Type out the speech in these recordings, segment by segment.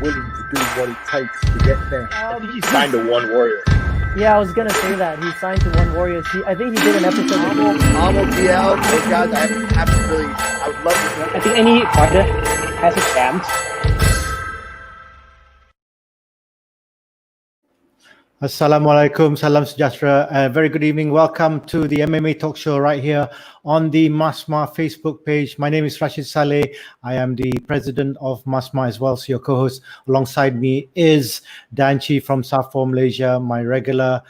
willing to do what it takes to get there. I think he signed to One Warrior. Yeah, I was gonna say that he signed to One Warrior. I think he did an episode. Amal, DL, those guys, I would love to. I think any fighter has a chance. Assalamualaikum, salam sejahtera. Very good evening. Welcome to the MMA Talkshow right here on the MASMA Facebook page. My name is Rashid Saleh. I am the president of MASMA as well. So your co-host alongside me is Danchi from Safor, Malaysia, my regular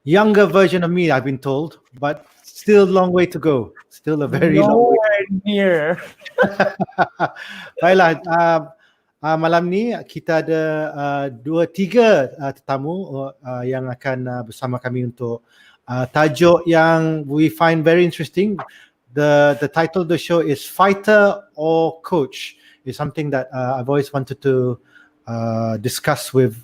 younger version of me, I've been told, but still long way to go. Still a very long way. Near. Baiklah, malam ni kita ada tiga tetamu yang akan bersama kami untuk tajuk yang we find very interesting. The title of the show is Fighter or Coach. It's something that I've always wanted to discuss with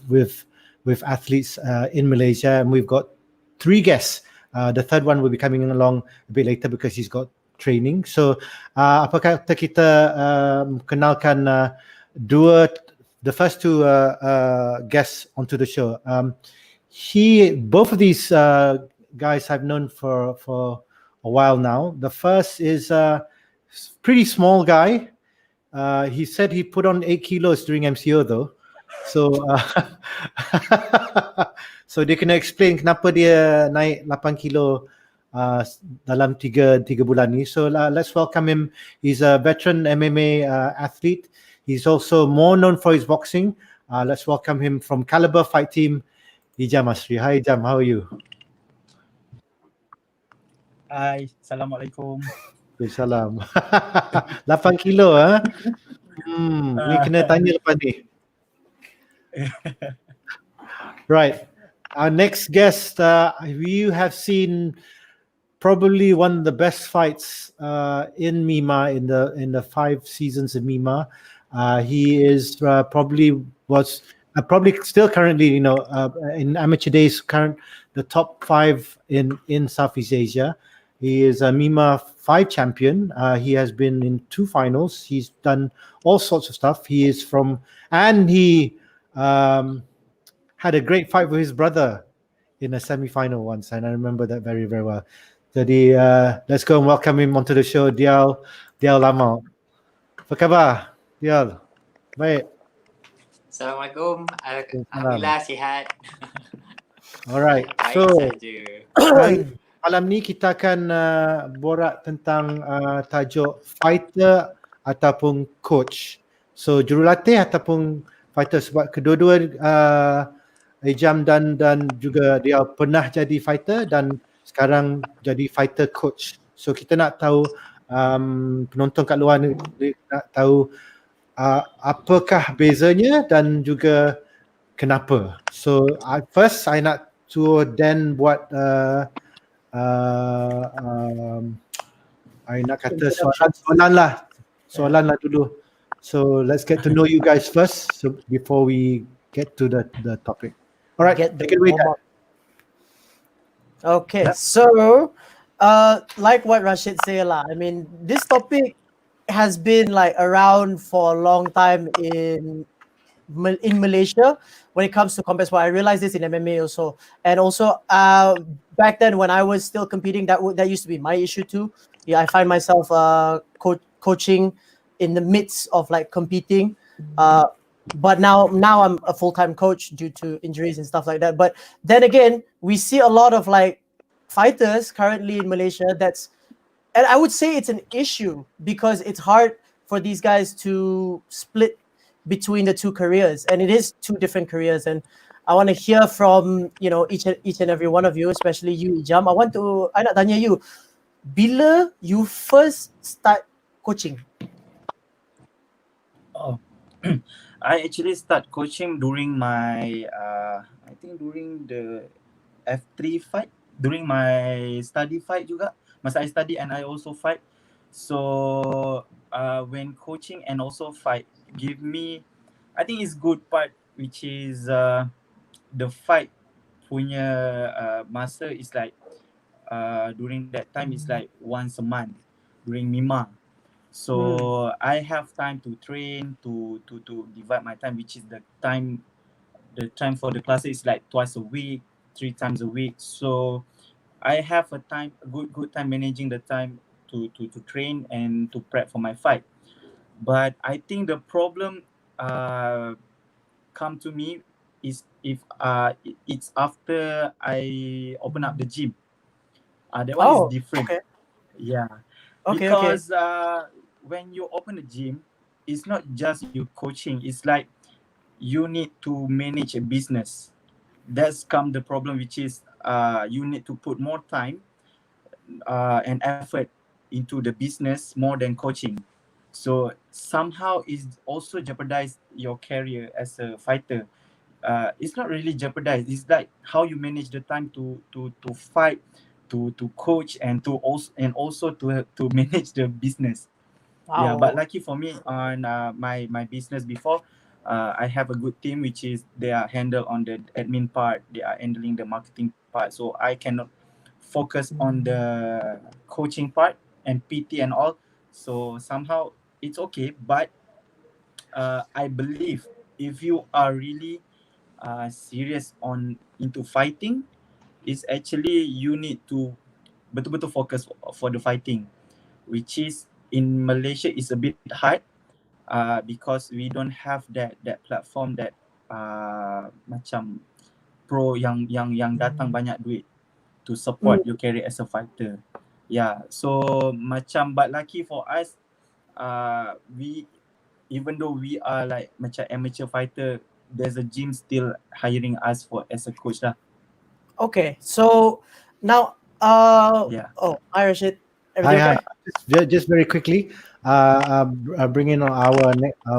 athletes in Malaysia, and we've got three guests. The third one will be coming along a bit later because he's got training. So apa kata kita kenalkan the first two guests onto the show. Both of these guys I've known for a while now. The first is a pretty small guy. He said he put on 8 kilos during MCO though. So so dia kena explain kenapa dia naik 8 kilo dalam 3 bulan ni. So let's welcome him. He's a veteran MMA athlete. He's also more known for his boxing. Let's welcome him from Caliber Fight Team, Ijam Asri. Hi Ijam, how are you? Hai, Assalamualaikum. Salam. 8 kilo ni kena tanya lepas ni. Right. Our next guest, you have seen probably one of the best fights in MIMMA in the 5 seasons of MIMMA. He is probably still currently, in amateur days, the top 5 in Southeast Asia. He is a MIMMA 5 champion. He has been in 2 finals. He's done all sorts of stuff. He had a great fight with his brother in a semi-final once, and I remember that very, very well. Jadi let's go and welcome him onto the show, Dhiaaul Amal. Apa khabar, Dhiaaul? Baik. Assalamualaikum. Alhamdulillah sihat. Alright. So malam ni kita akan borak tentang tajuk fighter ataupun coach. So jurulatih ataupun fighter, sebab kedua-dua Ijam dan juga dia pernah jadi fighter dan sekarang jadi fighter coach. So kita nak tahu, penonton kat luar ni nak tahu apakah bezanya dan juga kenapa. So first I nak suruh Dan buat I nak kata soalan lah dulu. So let's get to know you guys first, so before we get to the topic. All right, take it away. Okay, so like what Rashid said, I mean, this topic has been like around for a long time in Malaysia when it comes to combat sport. I realized this in MMA also, and also back then when I was still competing, that used to be my issue too. Yeah, I find myself coaching in the midst of like competing, but now I'm a full-time coach due to injuries and stuff like that. But then again, we see a lot of like fighters currently in Malaysia and I would say it's an issue because it's hard for these guys to split between the 2 careers, and it is 2 different careers. And I want to hear from each and every one of you, especially you, Ijam. I nak tanya you, bila you first start coaching? I actually start coaching during my I think during the F3 fight, during my study fight juga. Masa I study and I also fight. So when coaching and also fight give me, I think it's good part, which is the fight punya masa is like during that time is like once a month during MIMMA. So I have time to train, to divide my time, which is the time for the classes is like twice a week, 3 times a week. So I have a good time managing the time to train and to prep for my fight. But I think the problem come to me is if it's after I open up the gym. That one is Oh, different. okay. Yeah, Okay. because when you open the gym, it's not just you coaching. It's like you need to manage a business. That's come the problem, which is you need to put more time and effort into the business more than coaching. So somehow it's also jeopardize your career as a fighter. It's not really jeopardized. It's like how you manage the time to fight, to coach, and also to manage the business. Yeah, but Wow. lucky for me on my business before, I have a good team which is they are handled on the admin part, they are handling the marketing part, so I cannot focus on the coaching part and PT and all. So somehow it's okay, but I believe if you are really serious on into fighting, is actually you need to betul-betul focus for the fighting, which is in Malaysia is a bit hard because we don't have that platform that macam pro yang datang banyak duit to support your career as a fighter. Yeah, so macam but lucky for us, we even though we are like macam amateur fighter, there's a gym still hiring us for as a coach lah. Okay. So now, Yeah. oh, hi Rashid. Hi, Everything hi. okay? Just very quickly, bring in our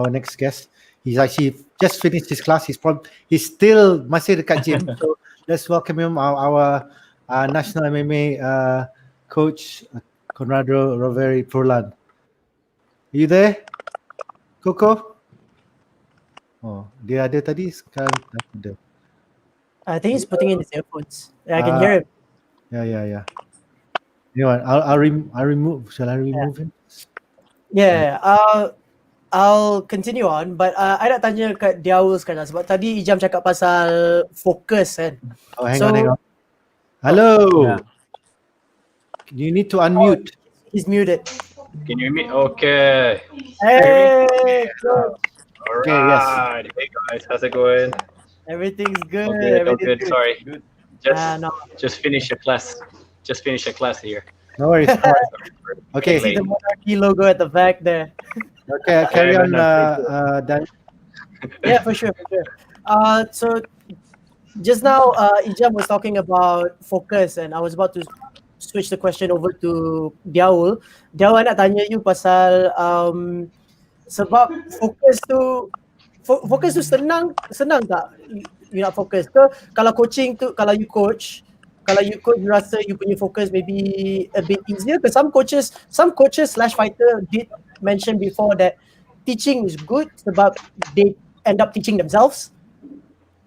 next guest. He's actually just finished his class. He's still masih dekat gym. So let's welcome him, our national MMA coach, Conrado Roveri Furlan. Are you there, Coco? Oh, dia ada tadi, sekarang tak ada. I think he's putting in his earphones. Yeah, I can hear him. Yeah. You know what? I'll remove. Shall I remove him? Yeah. I'll continue on, but I nak tanya kat Dhiaaul sekarang sebab tadi Ijam cakap pasal fokus kan. Oh, hang So- on. Hello. Yeah. You need to unmute. He's muted. Can you hear me? Okay. Hey, good. All Okay, yes. right. Hey guys, how's it going? Everything's good. Okay, all Everything's good. Sorry, Good. No. just finished a class. Just finished a class here. No worries. Okay. See the Monarchy logo at the back there. Okay, carry Yeah, on, Dan. Yeah, for sure. So just now, Ijam was talking about focus, and I was about to switch the question over to Dhiaaul. Dhiaaul, nak tanya you pasal sebab fokus tu senang tak? You nak fokus ke? Kalau coaching tu, kalau you coach, you rasa you punya focus maybe a bit easier. Because some coaches / fighter did mention before that teaching is good sebab they end up teaching themselves.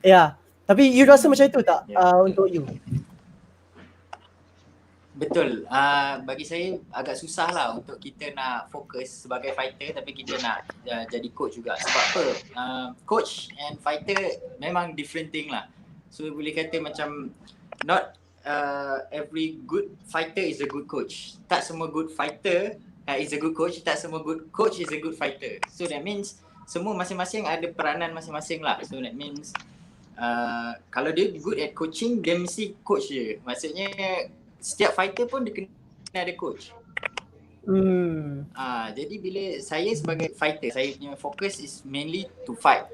Yeah. Tapi you rasa macam itu tak untuk you? Betul. Bagi saya agak susah lah untuk kita nak fokus sebagai fighter tapi kita nak jadi coach juga. Sebab apa? Coach and fighter memang different thing lah. So boleh kata macam not every good fighter is a good coach. Tak semua good fighter is a good coach. Tak semua good coach is a good fighter. So that means semua masing-masing ada peranan masing-masing lah. So that means kalau dia good at coaching, dia mesti coach je. Maksudnya setiap fighter pun dia kena ada coach. Jadi bila saya sebagai fighter, saya punya focus is mainly to fight.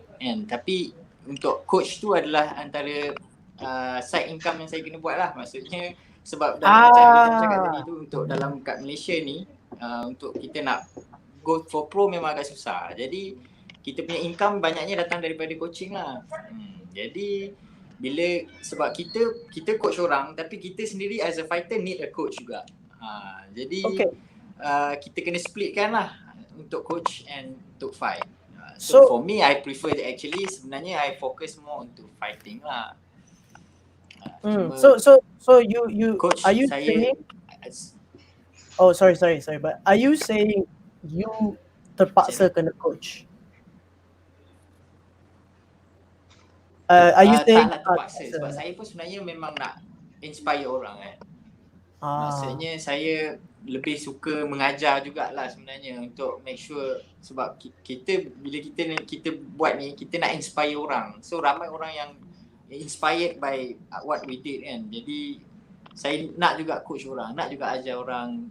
Tapi untuk coach tu adalah antara side income yang saya kena buat lah. Maksudnya sebab dalam macam Ijam cakap tadi tu, untuk dalam kat Malaysia ni, untuk kita nak go for pro memang agak susah. Jadi kita punya income banyaknya datang daripada coaching lah. Jadi bila sebab kita coach orang tapi kita sendiri as a fighter need a coach juga. Jadi kita kena splitkan lah untuk coach and untuk fight. So for me I prefer actually sebenarnya I focus more untuk fighting lah. So you coach are you saya saying? Oh sorry, but are you saying you terpaksa kena coach? Are you saying Taklah terpaksa sebab saya pun sebenarnya memang nak inspire orang kan. Maksudnya saya lebih suka mengajar jugalah sebenarnya untuk make sure sebab kita bila kita buat ni kita nak inspire orang. So ramai orang yang inspired by what we did kan. Jadi saya nak juga coach orang, nak juga ajar orang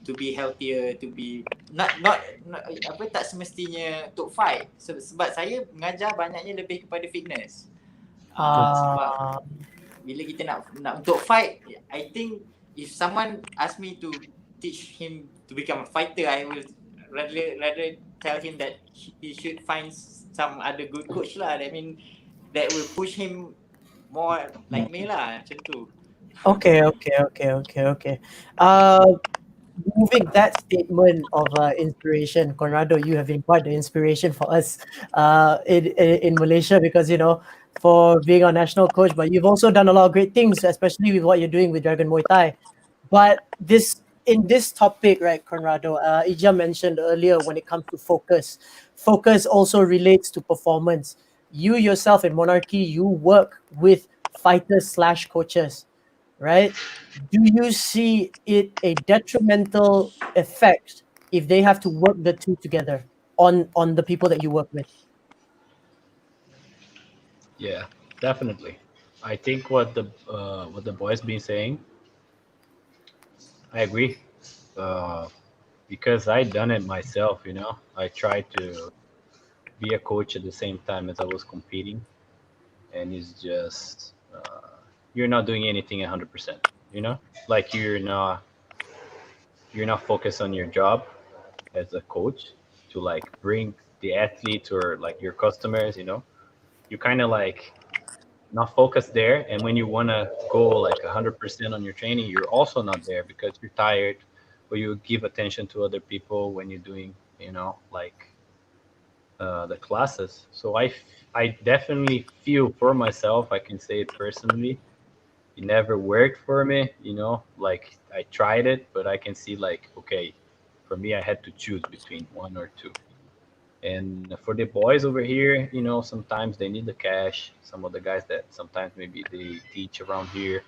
to be healthier, to be not apa tak semestinya untuk fight. Sebab saya mengajar banyaknya lebih kepada fitness. Sebab bila kita nak untuk fight, I think if someone ask me to teach him to become a fighter, I will rather tell him that he should find some other good coach lah. I mean that will push him more like me lah, macam tu. Okay. Moving that statement of inspiration, Conrado, you have been quite the inspiration for us in Malaysia because, you know, for being our national coach, but you've also done a lot of great things, especially with what you're doing with Dragon Muay Thai. But in this topic, right, Conrado, Ijam mentioned earlier when it comes to focus also relates to performance. You yourself in Monarchy, you work with fighters/coaches, right? Do you see it a detrimental effect if they have to work the two together on the people that you work with? Yeah, definitely. I think what the boys been saying, I agree. Because I done it myself, you know. I tried to be a coach at the same time as I was competing, and it's just you're not doing anything 100%. You know, like you're not focused on your job as a coach to like bring the athletes or like your customers. You know, you kind of like not focused there, and when you want to go like 100% on your training, you're also not there because you're tired, or you give attention to other people when you're doing, you know, like the classes. So I definitely feel for myself, I can say it personally, it never worked for me, you know, like I tried it, but I can see like, okay, for me I had to choose between one or two. And for the boys over here, you know, sometimes they need the cash. Some of the guys that sometimes maybe they teach around here,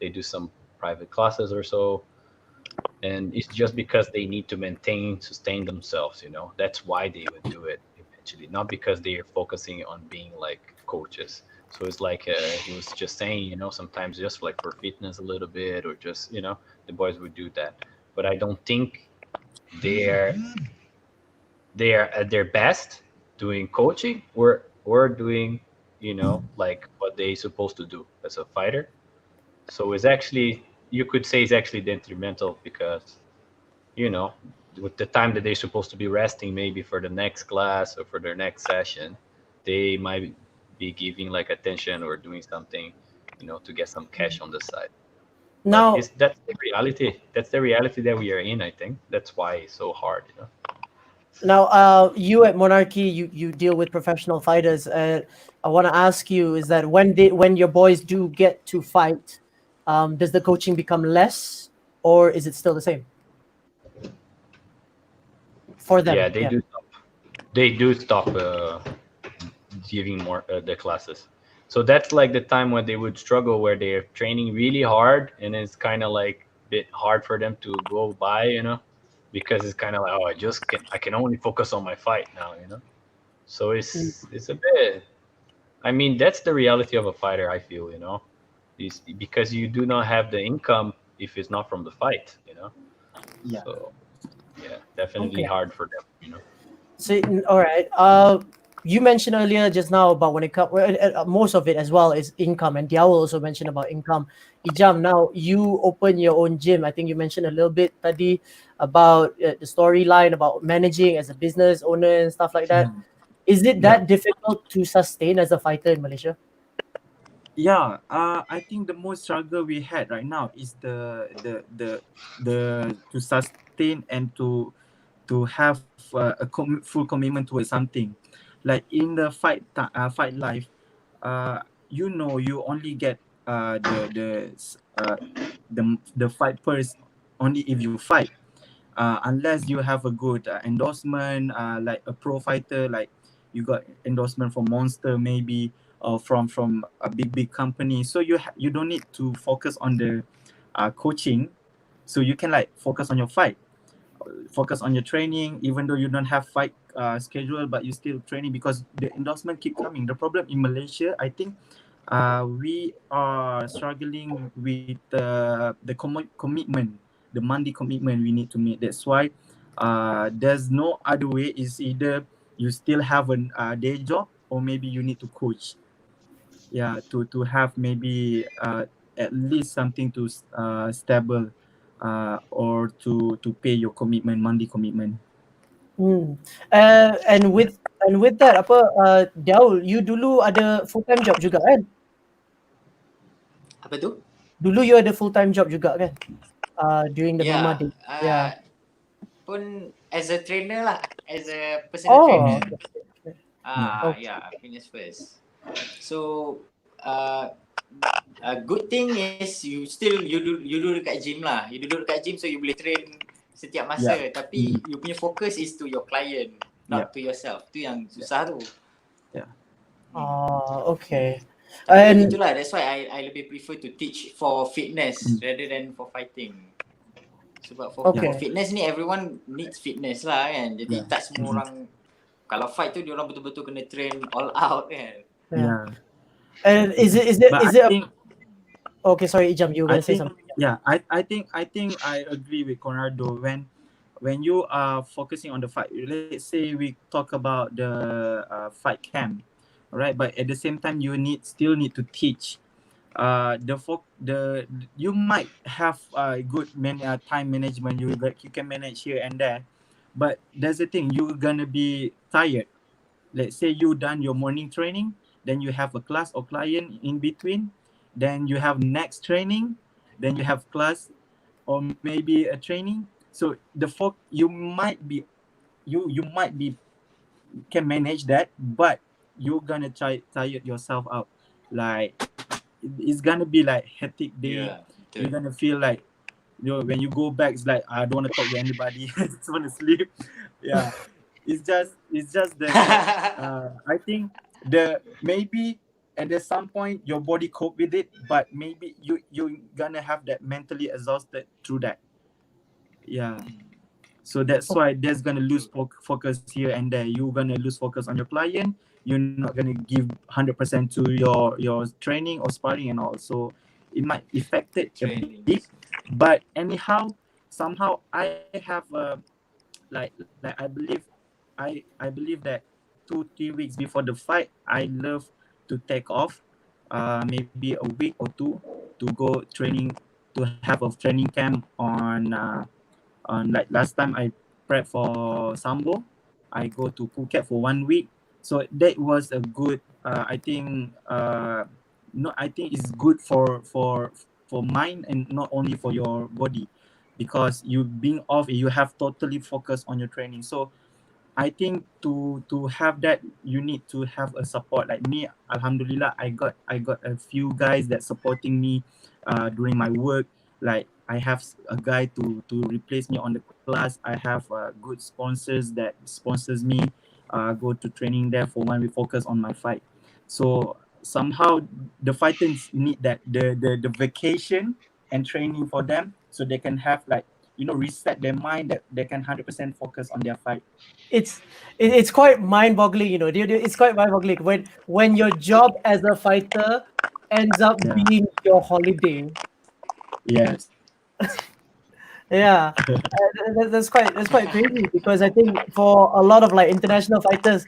they do some private classes or so. And it's just because they need to sustain themselves, you know. That's why they would do it eventually, not because they are focusing on being like coaches. So it's like he was just saying, you know, sometimes just like for fitness a little bit, or just, you know, the boys would do that. But I don't think they're at their best doing coaching or doing, you know, like what they supposed to do as a fighter. So it's actually, you could say it's actually detrimental because, you know, with the time that they're supposed to be resting maybe for the next class or for their next session, they might be giving like attention or doing something, you know, to get some cash on the side. Now, that's the reality. That's the reality that we are in, I think. That's why it's so hard, you know. Now, you at Monarchy, you deal with professional fighters. I want to ask you: is that when your boys do get to fight, does the coaching become less, or is it still the same for them? Yeah, they do stop. They do stop giving more the classes. So that's like the time when they would struggle, where they're training really hard, and it's kind of like a bit hard for them to go by, you know, because it's kind of like, oh, I can only focus on my fight now, you know. So it's a bit. I mean, that's the reality of a fighter, I feel, you know, is because you do not have the income if it's not from the fight, you know. Yeah. So yeah, definitely hard for them, you know. So, all right. You mentioned earlier just now about when it comes, most of it as well is income, and Dhiaaul also mentioned about income. Ijam, now you open your own gym. I think you mentioned a little bit tadi about the storyline about managing as a business owner and stuff like that. Is it that difficult to sustain as a fighter in Malaysia? Yeah, I think the most struggle we had right now is the to sustain and to have full commitment towards something. Like in the fight life, you know, you only get the fight purse only if you fight. unless you have a good endorsement, like a pro fighter, like you got endorsement from Monster maybe, or from a big company. So you don't need to focus on the coaching, so you can like focus on your fight, focus on your training, even though you don't have fight schedule, but you still training because the endorsement keep coming. The problem in Malaysia, I think, we are struggling with the commitment, the monthly commitment we need to make. That's why there's no other way. Is either you still have a day job, or maybe you need to coach. Yeah, to have maybe at least something to stable, or to pay your commitment, monthly commitment. Hmm. And with that, apa, Dhiaaul, you dulu ada full time job juga kan? Apa tu? Dulu you ada full time job juga kan? During the MIMMA day. Yeah. Pun as a trainer lah, as a personal trainer. Okay. Yeah, fitness first. So a good thing is you do dekat gym lah. You duduk dekat gym, so you boleh train setiap masa. Tapi you punya focus is to your client, not to yourself. Tu yang susah tu. Okay. And itulah, that's why I lebih prefer to teach for fitness rather than for fighting. Sebab for fitness ni everyone needs fitness lah kan. Jadi tak semua orang kalau fight tu dia orang betul-betul kena train all out kan. And is it okay, sorry Ijam, you were gonna say something. Yeah, I think I agree with Conrado. When you are focusing on the fight, let's say we talk about the fight camp, right? But at the same time, you still need to teach. You might have good time management. You can manage here and there, but there's the thing, you're gonna be tired. Let's say you done your morning training, then you have a class or client in between, then you have next training, then you have class or maybe a training. So you might be can manage that, but you're gonna tire yourself out. Like it's gonna be like hectic day. You're gonna feel like, when you go back, it's like I don't want to talk to anybody. I just want to sleep. Yeah, it's just that I think maybe at some point your body cope with it, but maybe you're gonna have that mentally exhausted through that. Yeah. So that's why there's gonna lose focus here and there. You're gonna lose focus on your client. You're not gonna give 100% to your training or sparring and all. So it might affect it a bit. But anyhow, somehow I have like I believe that 2-3 weeks before the fight, I love to take off, maybe a week or two, to go training, to have a training camp on like last time I prep for Sambo. I go to Phuket for 1 week. So that was a good, I think it's good for mind and not only for your body, because you being off, you have totally focused on your training. So I think to have that, you need to have a support. Like me, Alhamdulillah, I got a few guys that supporting me during my work. Like I have a guy to replace me on the class. I have good sponsors that sponsors me. Go to training there for when we focus on my fight. So somehow the fighters need that the vacation and training for them, so they can have like, reset their mind, that they can 100% focus on their fight. It's quite mind-boggling, it's quite mind-boggling when your job as a fighter ends up being your holiday. Yes. Yeah, that's quite crazy, because I think for a lot of like international fighters,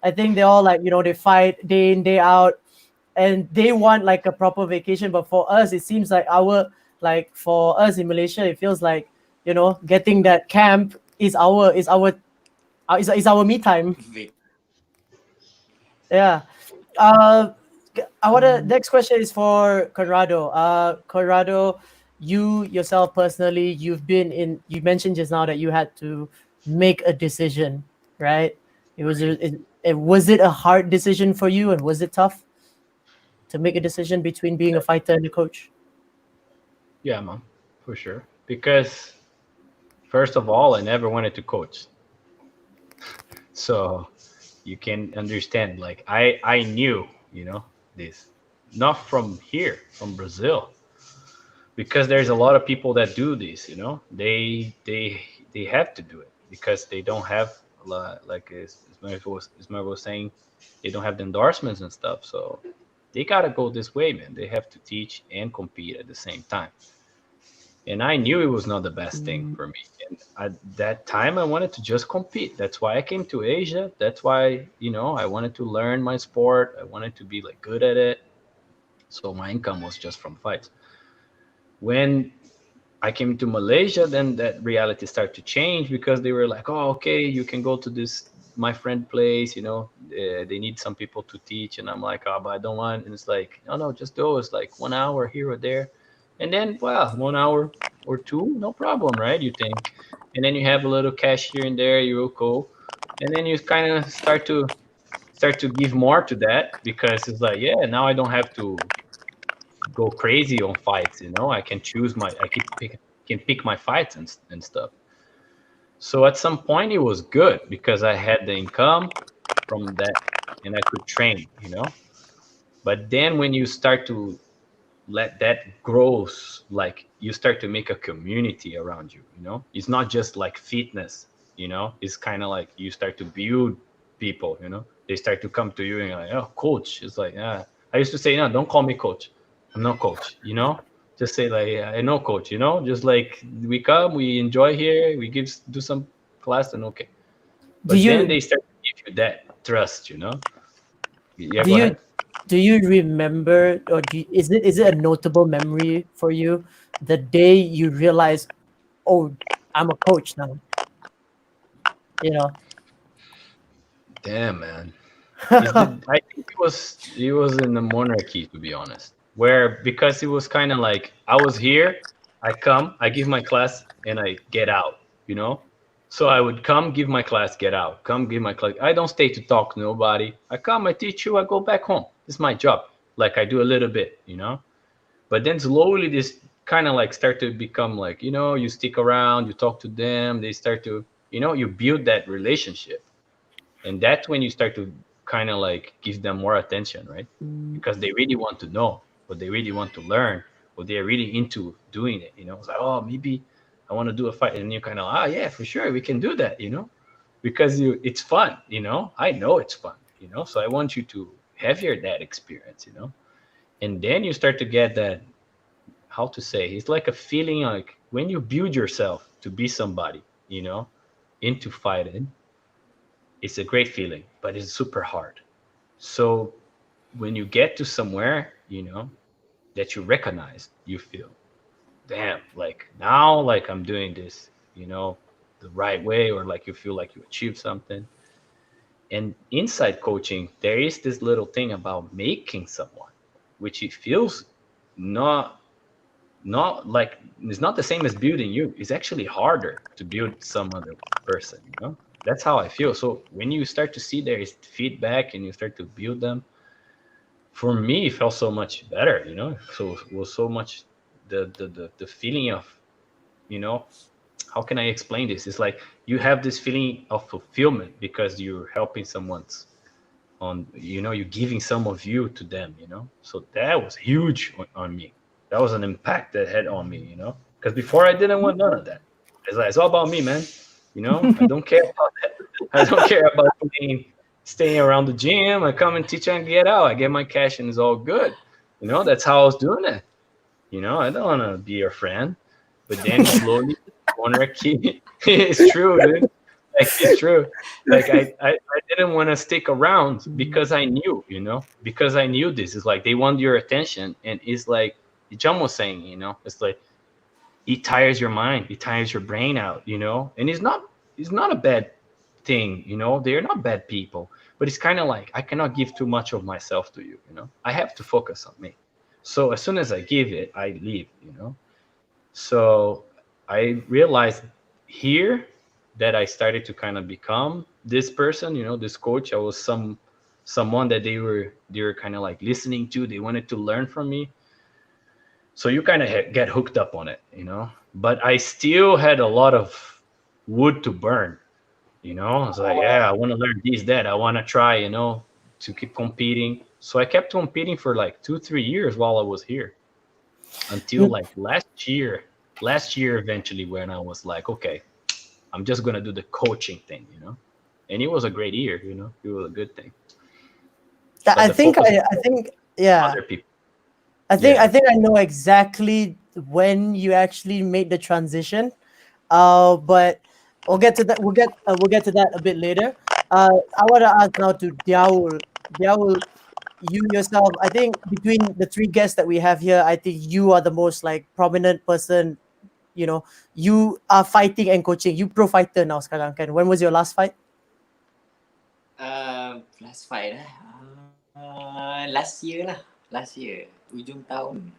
I think they all like, they fight day in day out, and they want like a proper vacation. But for us, it seems like for us in Malaysia, it feels like, getting that camp is our me time. Yeah. Next question is for Conrado. Conrado, you yourself personally, you mentioned just now that you had to make a decision, right? Was it a hard decision for you, and was it tough to make a decision between being a fighter and a coach? Yeah, man, for sure. Because First of all, I never wanted to coach. So you can understand, like I knew, this, not from here, from Brazil, because there's a lot of people that do this, they have to do it because they don't have like Ismail was saying, they don't have the endorsements and stuff. So they gotta go this way, man. They have to teach and compete at the same time. And I knew it was not the best thing for me. And at that time, I wanted to just compete. That's why I came to Asia. That's why, I wanted to learn my sport. I wanted to be like good at it. So my income was just from fights. When I came to Malaysia, then that reality started to change because they were like, oh, okay, you can go to this, my friend place, they need some people to teach. And I'm like, oh, but I don't want. And it's like, no, just do. It's like 1 hour here or there. And then, well, 1 hour or two, no problem, right? You think. And then you have a little cash here and there, you will go. And then you kind of start to give more to that because it's like, yeah, now I don't have to go crazy on fights, I can choose can pick my fights and stuff. So at some point it was good because I had the income from that and I could train, But then when you start to let that grow, like you start to make a community around you, It's not just like fitness, It's kind of like you start to build people, They start to come to you and you're like, oh, coach. It's like, yeah. I used to say, no, don't call me coach. I'm not coach, Just say like, yeah, I know coach, Just like we come, we enjoy here, we do some class and okay. But then they start to give you that trust, Yeah, go ahead. Do you remember, or is it a notable memory for you, the day you realize, oh, I'm a coach now? Damn, man. I think it was in the Monarchy, to be honest, where because it was kind of like I was here, I come, I give my class, and I get out, So I would come, give my class, get out, come, give my class. I don't stay to talk to nobody. I come, I teach you, I go back home. It's my job. Like I do a little bit, But then slowly this kind of like start to become like, you stick around, you talk to them, they start to, you build that relationship. And that's when you start to kind of like give them more attention, right? Because they really want to know, or they really want to learn, or they're really into doing it, It's like, oh, maybe I want to do a fight. And you kind of, yeah, for sure, we can do that, Because it's fun, I know it's fun, So I want you to have that experience, And then you start to get that, how to say, it's like a feeling like when you build yourself to be somebody, into fighting, it's a great feeling, but it's super hard. So when you get to somewhere, that you recognize, you feel, damn, like now, like I'm doing this, the right way, or like you feel like you achieved something. And inside coaching, there is this little thing about making someone, which it feels not like it's not the same as building you. It's actually harder to build some other person, That's how I feel. So when you start to see there is feedback and you start to build them, for me, it felt so much better, So it was so much the feeling of, how can I explain this? It's like you have this feeling of fulfillment because you're helping someone's you're giving some of you to them, So that was huge on me. That was an impact that had on me, Because before I didn't want none of that. It's all about me, man. I don't care about that. I don't care about staying around the gym. I come and teach and get out. I get my cash and it's all good. That's how I was doing it. I don't want to be your friend. But then slowly, Monarchy, it's true, dude. Like, it's true. Like, I didn't want to stick around because I knew, because I knew this. It's like they want your attention. And it's like Ijam was saying, it's like it tires your mind. It tires your brain out, And it's not a bad thing, They're not bad people. But it's kind of like I cannot give too much of myself to you, I have to focus on me. So as soon as I give it, I leave, So I realized here that I started to kind of become this person, this coach. I was someone that they were kind of like listening to. They wanted to learn from me. So you kind of get hooked up on it, But I still had a lot of wood to burn. You know, it's like, yeah, I want to learn this, that. I want to try, you know, to keep competing. So I kept competing for like 2, 3 years while I was here until like last year. Last year, eventually, when I was like, okay, I'm just gonna do the coaching thing, you know. And it was a great year, you know. It was a good thing. But I the think focus I think yeah. other people. I Yeah. think I know exactly when you actually made the transition. But we'll get to that. We'll get to that a bit later. I want to ask now to Dhiaaul. Dhiaaul, you yourself. I think between the three guests that we have here, I think you are the most like prominent person. You know, you are fighting and coaching. You pro fighter now sekarang kan. When was your last fight? Last fight last year lah. Last year, ujung tahun.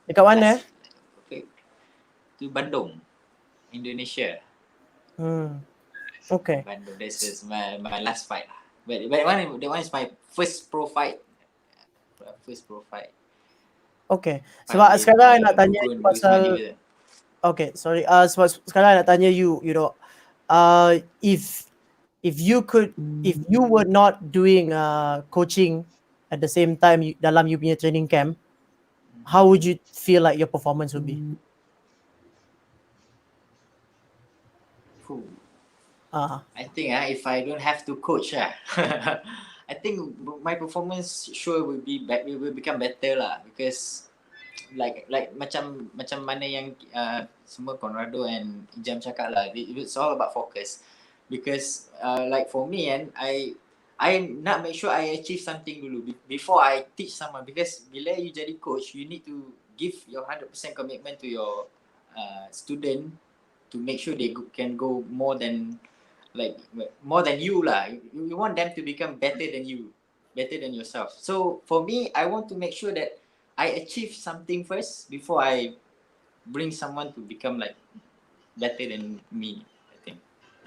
Dekat mana? Tu Bandung, Indonesia. Okay. Bandung. This is my last fight lah. But that one is my first pro fight. First pro fight. Okay. Sebab sekarang I nak tanya you Money pasal. with it. Okay, sorry. Sebab sekarang I nak tanya you, you know, if you were not doing coaching at the same time dalam you punya training camp, how would you feel like your performance would be? I think if I don't have to coach I think my performance sure will become better lah, because like macam mana yang semua Conrado and Ijam cakap lah, it's all about focus. Because like for me and I nak make sure I achieve something dulu before I teach someone, because bila you jadi coach, you need to give your 100% commitment to your student to make sure they can go more than you lah. You want them to become better than you, better than yourself. So for me, I want to make sure that I achieve something first before I bring someone to become like better than me, I think.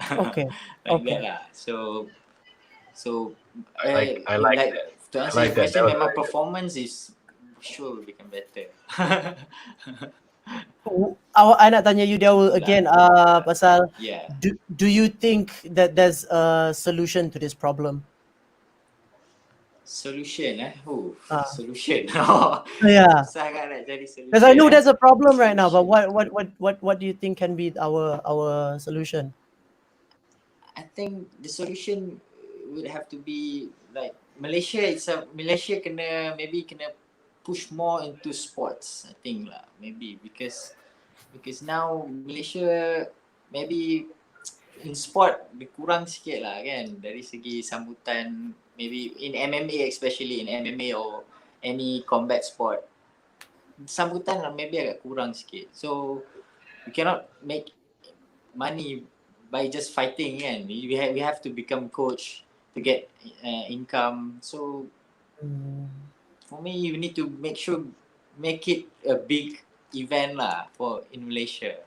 Okay. That lah. So I like that. to answer I like your that. question, That was my very good. performance is sure will become better. I nak tanya you Dhiaaul again. Pasal Yeah. do you think that there's a solution to this problem? Solution solution. Yeah. Sangat nak jadi solution. Because I know there's a problem right now, but what do you think can be our solution? I think the solution would have to be like Malaysia kena push more into sports, I think lah, maybe because now Malaysia maybe in sport berkurang sikit lah kan, dari segi sambutan, maybe in MMA, especially in MMA or any combat sport, sambutan lah maybe agak kurang sikit. So we cannot make money by just fighting kan. We have to become coach to get income. So for me, you need to make it a big event lah for in Malaysia.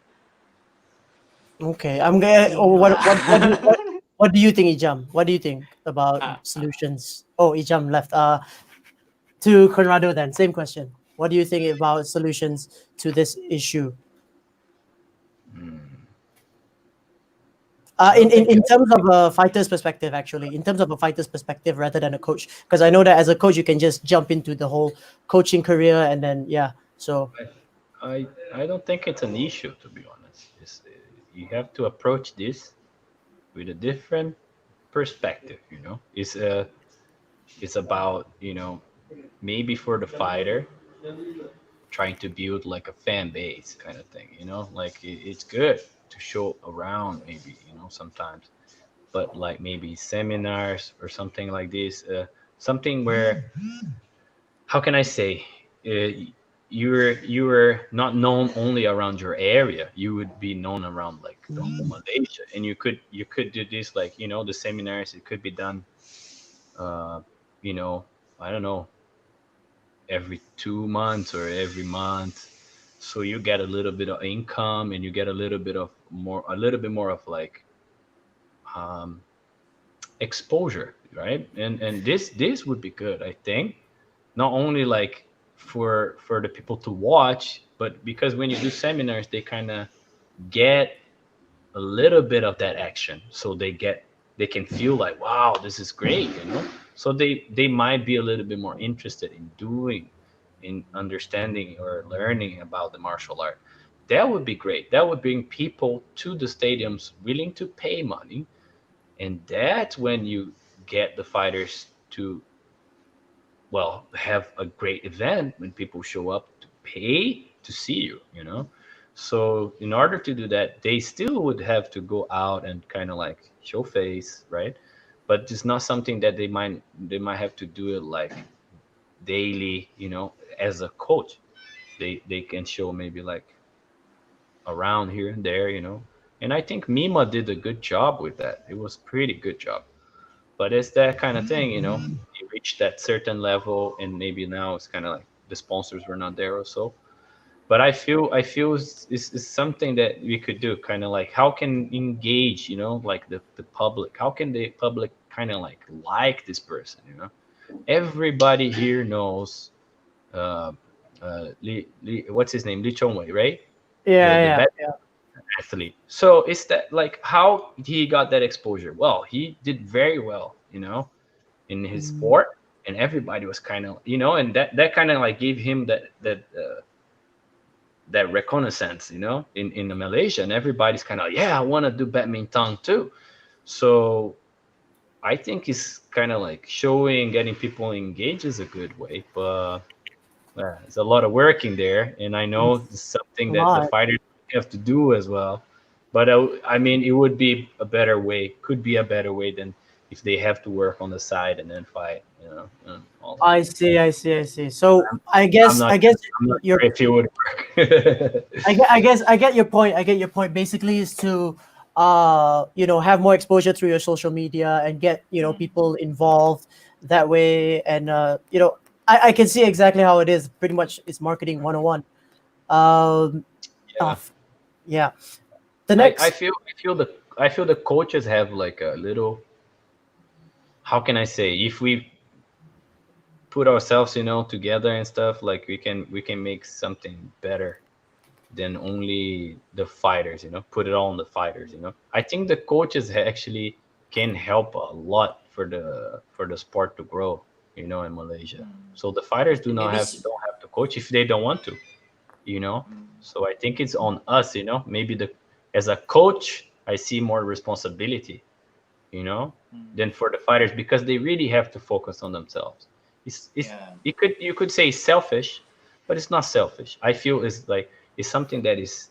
Okay, I'm gonna. What do you think, Ijam? What do you think about solutions? Oh, Ijam left. To Conrado then, same question. What do you think about solutions to this issue? In terms of a fighter's perspective, actually, in terms of a fighter's perspective rather than a coach, because I know that as a coach you can just jump into the whole coaching career and then So I don't think it's an issue, to be honest. You have to approach this with a different perspective. You know, it's about, you know, maybe for the fighter trying to build like a fan base kind of thing. You know, like it's good to show around maybe, you know, sometimes, but like maybe seminars or something like this, something where, how can I say, you were not known only around your area, you would be known around like the whole Malaysia, and you could do this, like, you know, the seminars, it could be done you know, I don't know, every 2 months or every month, so you get a little bit of income and you get a little bit more of like exposure, right? And this would be good, I think, not only like for the people to watch, but because when you do seminars, they kind of get a little bit of that action, so they can feel like, wow, this is great, you know. So they might be a little bit more interested in doing, in understanding or learning about the martial art. That would be great. That would bring people to the stadiums willing to pay money, and that's when you get the fighters to, well, have a great event when people show up to pay to see you, you know. So in order to do that, they still would have to go out and kind of like show face, right? But it's not something that they might have to do it like daily, you know. As a coach, they can show maybe like around here and there, you know. And I think Mima did a good job with that. It was pretty good job. But it's that kind of thing, you know. You reach that certain level, and maybe now it's kind of like the sponsors were not there or so. But I feel it's something that we could do, kind of like how can engage, you know, like the public. How can the public kind of like this person, you know? Everybody here knows uh, what's his name, Lee Chongwei, right? The Yeah, best yeah. athlete. So it's that like how he got that exposure. Well, he did very well, you know, in his Mm. sport, and everybody was kind of, you know, and that kind of like gave him that reconnaissance, you know, in Malaysia, and everybody's kind of, yeah, I want to do badminton too. So I think it's kind of like showing, getting people engaged is a good way, but there's a lot of work in there, and I know It's it's something a that the lot. fighters have to do as well. But I mean, it would be a better way, could be a better way than if they have to work on the side and then fight, you know, and all that. I see, I see, I see. So I'm, I I'm guess, not, I guess I'm not your, sure if it would work. I get your point. I get your point. Basically, is to, have more exposure through your social media and get people involved that way. And I can see exactly how it is. Pretty much, it's marketing 101. Um, Yeah. oh, yeah. The I, I next, feel I feel the I feel the coaches have like a little, how can I say, if we put ourselves, you know, together and stuff, like we can make something better than only the fighters, you know, put it all on the fighters, you know. I think the coaches actually can help a lot for the sport to grow, you know, in Malaysia. So the fighters do not Maybe have don't have to coach if they don't want to, you know. So I think it's on us, you know. Maybe the as a coach, I see more responsibility, you know, than for the fighters, because they really have to focus on themselves. It's yeah. you could say selfish, but it's not selfish. I feel it's like it's something that is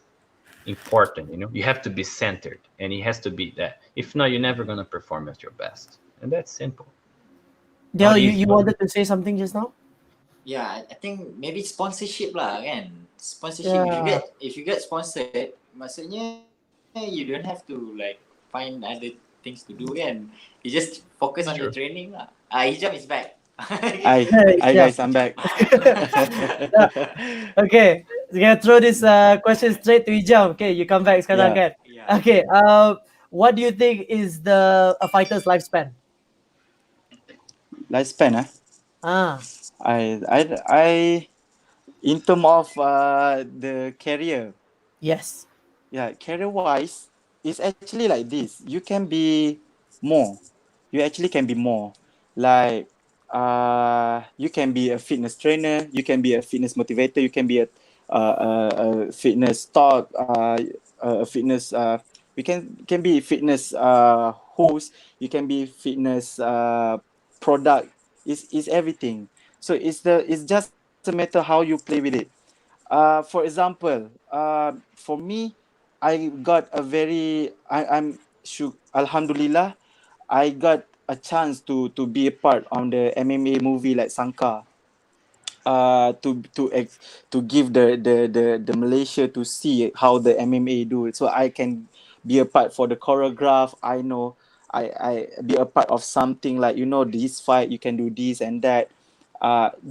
important, you know. You have to be centered, and it has to be that. If not, you're never gonna perform at your best, and that's simple. Dale, Not you easy. wanted to say something just now? Yeah, I think maybe sponsorship lah kan. Sponsorship, Yeah. if you get sponsored, maksudnya you don't have to like find other things to do kan. You just focus on the True. training lah. Ijam is back. Hi, hi Yeah. guys, I'm back. Okay, so gonna throw this question straight to Ijam. Okay, you come back sekarang Yeah, kan? Yeah. Okay, what do you think is a fighter's lifespan? lifespan. Ah, I in term of the career, yes. yeah, career wise, it's actually like this. You can be more. You actually can be more. Like you can be a fitness trainer. You can be a fitness motivator. You can be a fitness talk. A fitness. We can be fitness host. You can be fitness product. Is everything. So it's just a matter how you play with it. For example, for me, I got a very I'm Alhamdulillah, I got a chance to be a part on the MMA movie like Sangka. To give the Malaysia to see how the MMA do it, so I can be a part for the choreograph. I know I be a part of something like, this fight you can do this and that.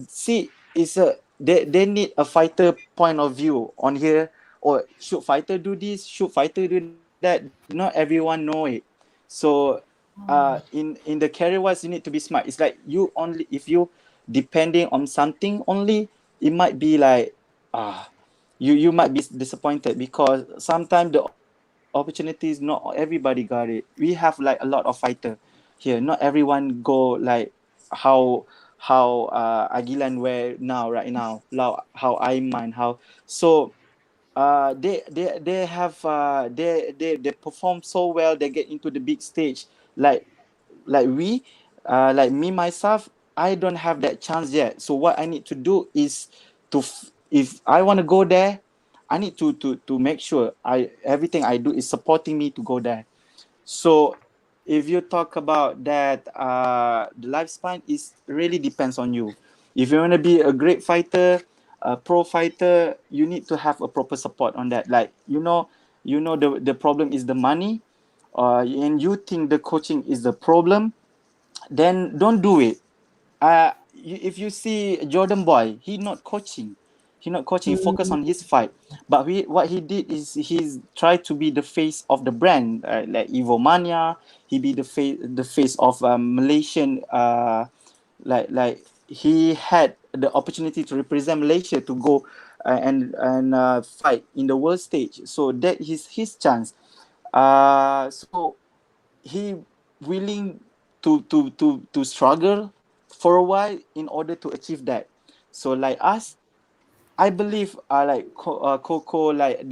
See, it's they need a fighter point of view on here, or should fighter do this, should fighter do that. Not everyone know it. So in the career wise, you need to be smart. It's like you only, if you depending on something only, it might be like you might be disappointed, because sometimes the opportunities, not everybody got it. We have like a lot of fighter here. Not everyone go like how Agilan wear now right now. How Aiman how so. They have they perform so well. They get into the big stage like we like me myself. I don't have that chance yet. So what I need to do is if I want to go there, I need to make sure I everything I do is supporting me to go there. So if you talk about that, the lifespan is really depends on you. If you want to be a great fighter, a pro fighter, you need to have a proper support on that. Like the problem is the money, and you think the coaching is the problem, then don't do it. If you see Jordan Boy, he not coaching, focus on his fight. But what he did is he's tried to be the face of the brand, like Evo Mania. He be the face of Malaysian, like he had the opportunity to represent Malaysia to go and fight in the world stage. So that is his chance. So he willing to struggle for a while in order to achieve that. So like us, I believe like Coco, like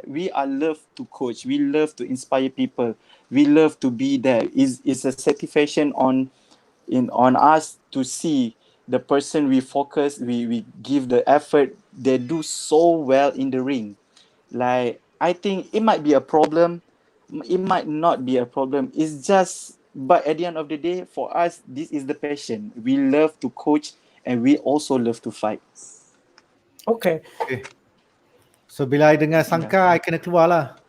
we are love to coach. We love to inspire people. We love to be there. Is a satisfaction on us to see the person we focus, we give the effort. They do so well in the ring. Like I think it might be a problem, it might not be a problem. It's just, but at the end of the day, for us, this is the passion. We love to coach and we also love to fight. Okay. Okay. So bila I dengar Sangka, I kena keluar lah.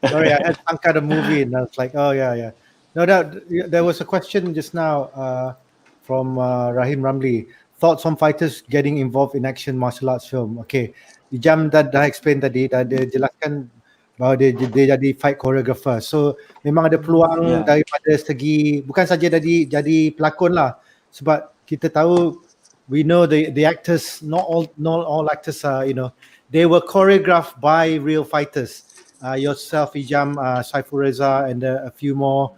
Sorry, I had Sangka the movie and I was like, oh yeah. No doubt, there was a question just now from Rahim Ramli. Thoughts on fighters getting involved in action martial arts film. Okay, Ijam dah explain tadi, dah dia jelaskan bahawa dia jadi fight choreographer. So memang ada peluang daripada segi, bukan saja jadi pelakon lah. Sebab kita tahu, we know the actors, not all actors are, they were choreographed by real fighters. Yourself, Ijam, Saiful Reza, and a few more,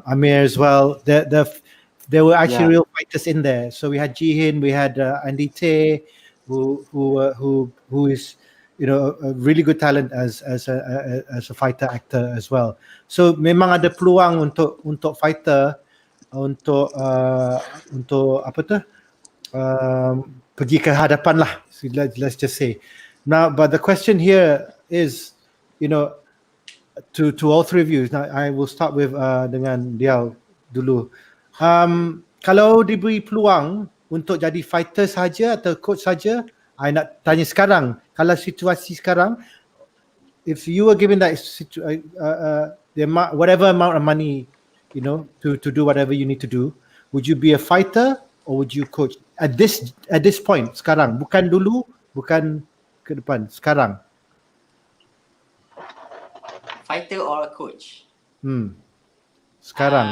Amir as well. There were actually real fighters in there. So we had Jihin, we had Andy Tay, who is a really good talent as a fighter actor as well. So memang ada peluang untuk fighter untuk apa tu? Pergi ke hadapan lah. Let's just say. Now, but the question here is, to all three of you. Now, I will start with dengan Dhiaaul dulu. Kalau diberi peluang untuk jadi fighter saja atau coach saja, I nak tanya sekarang. Kalau situasi sekarang, if you were given that whatever amount of money, to do whatever you need to do, would you be a fighter or would you coach at this point sekarang? Bukan dulu, bukan ke depan, sekarang. Fighter or a coach? Sekarang.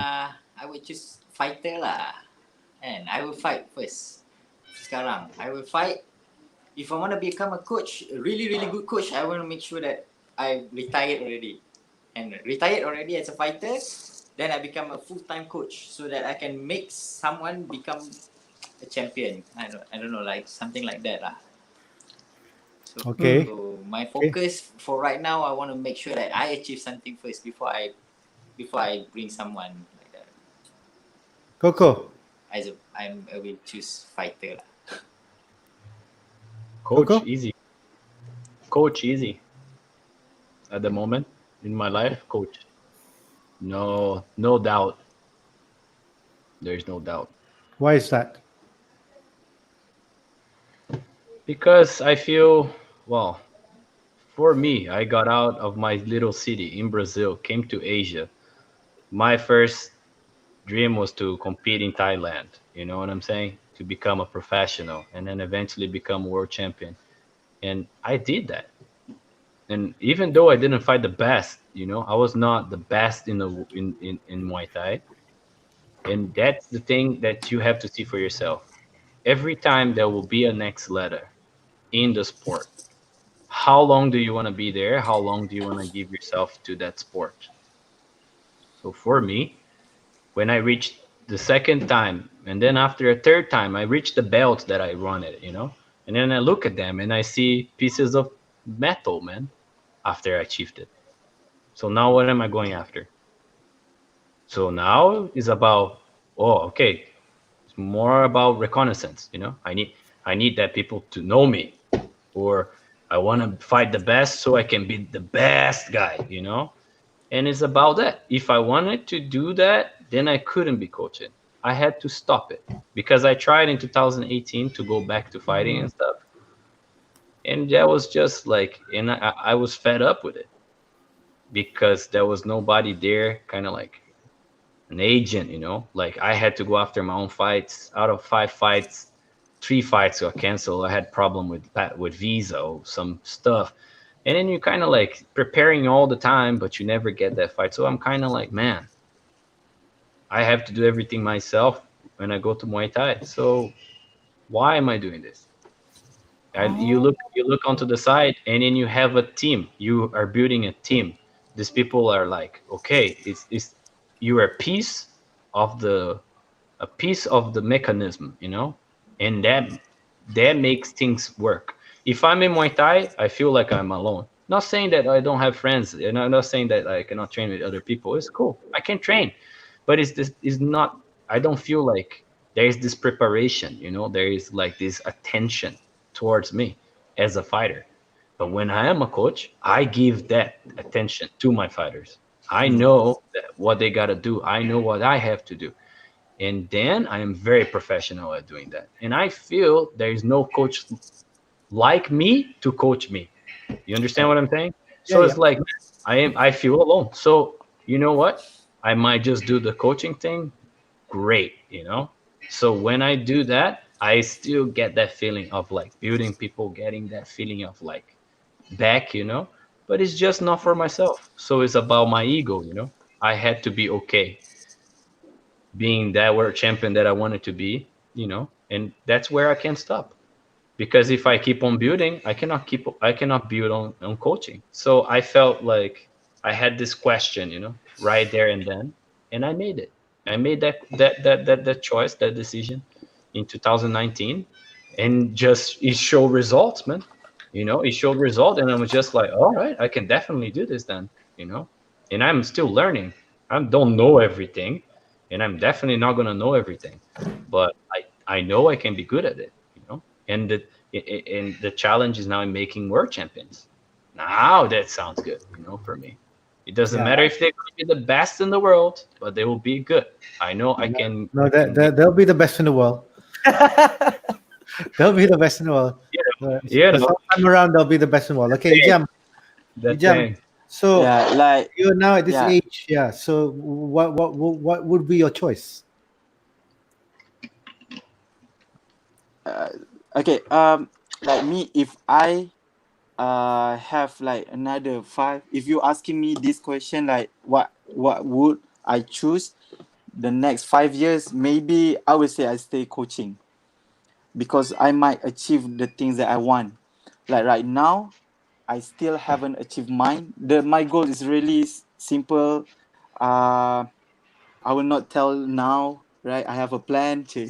I would choose fighter lah. And I will fight first. Sekarang, I will fight. If I want to become a coach, a really, really good coach, I want to make sure that I retired already. And retired already as a fighter, then I become a full-time coach so that I can make someone become a champion. I don't know, like something like that lah. So, okay. So my focus for right now, I want to make sure that I achieve something first before I bring someone like that. Coco. I will choose fighter lah. Coach, Coco? easy. Coach, easy. At the moment in my life, coach. No doubt. There's no doubt. Why is that? Because I feel, well, for me, I got out of my little city in Brazil, came to Asia. My first dream was to compete in Thailand. You know what I'm saying? To become a professional and then eventually become world champion. And I did that. And even though I didn't fight the best, I was not the best in Muay Thai. And that's the thing that you have to see for yourself. Every time there will be a next letter in the sport, how long do you want to be there? How long do you want to give yourself to that sport? So for me, when I reached the second time, and then after a third time, I reached the belt that I wanted, and then I look at them and I see pieces of metal, man, after I achieved it. So now what am I going after? So now is about, okay, it's more about reconnaissance, I need that people to know me, or I want to fight the best so I can be the best guy. And it's about that. If I wanted to do that, then I couldn't be coaching. I had to stop it because I tried in 2018 to go back to fighting and stuff. And that was just like, and I was fed up with it because there was nobody there, kind of like an agent, like I had to go after my own fights. Out of 5 fights, 3 fights got canceled. I had problem with visa or some stuff. And then you're kind of like preparing all the time, but you never get that fight. So I'm kind of like, man, I have to do everything myself when I go to Muay Thai. So why am I doing this? And you look onto the side, and then you have a team. You are building a team. These people are like, okay, it's you are a piece of the mechanism, and that makes things work. If I'm in Muay Thai, I feel like I'm alone. Not saying that I don't have friends, and I'm not saying that I cannot train with other people. It's cool. I can train, but it's not. I don't feel like there is this preparation. There is like this attention towards me as a fighter. But when I am a coach, I give that attention to my fighters. I know what they gotta do. I know what I have to do. And then I am very professional at doing that. And I feel there is no coach like me to coach me. You understand what I'm saying? So it's like I feel alone. So you know what? I might just do the coaching thing. Great, So when I do that, I still get that feeling of like building people, getting that feeling of like back, But it's just not for myself. So it's about my ego, I had to be okay being that world champion that I wanted to be, and that's where I can stop. Because if I keep on building, I cannot build on coaching. So I felt like I had this question, right there and then, and I made it. I made that choice, that decision in 2019, and just it showed results, man. It showed results, and I was just like, all right, I can definitely do this then, and I'm still learning. I don't know everything, and I'm definitely not gonna know everything, but I know I can be good at it, and the challenge is now in making world champions. Now that sounds good, for me. It doesn't matter if they're going to be the best in the world, but they will be good. I know I can. No, they'll be the best in the world. They'll be the best in the world. The first time around, they'll be the best in the world. Okay, Ijam. So like you're now at this age, So what would be your choice? Okay, like me, if I have like another 5, if you asking me this question, like what would I choose the next 5 years, maybe I would say I stay coaching, because I might achieve the things that I want. Like right now, I still haven't achieved mine. My goal is really simple. I will not tell now, right? I have a plan to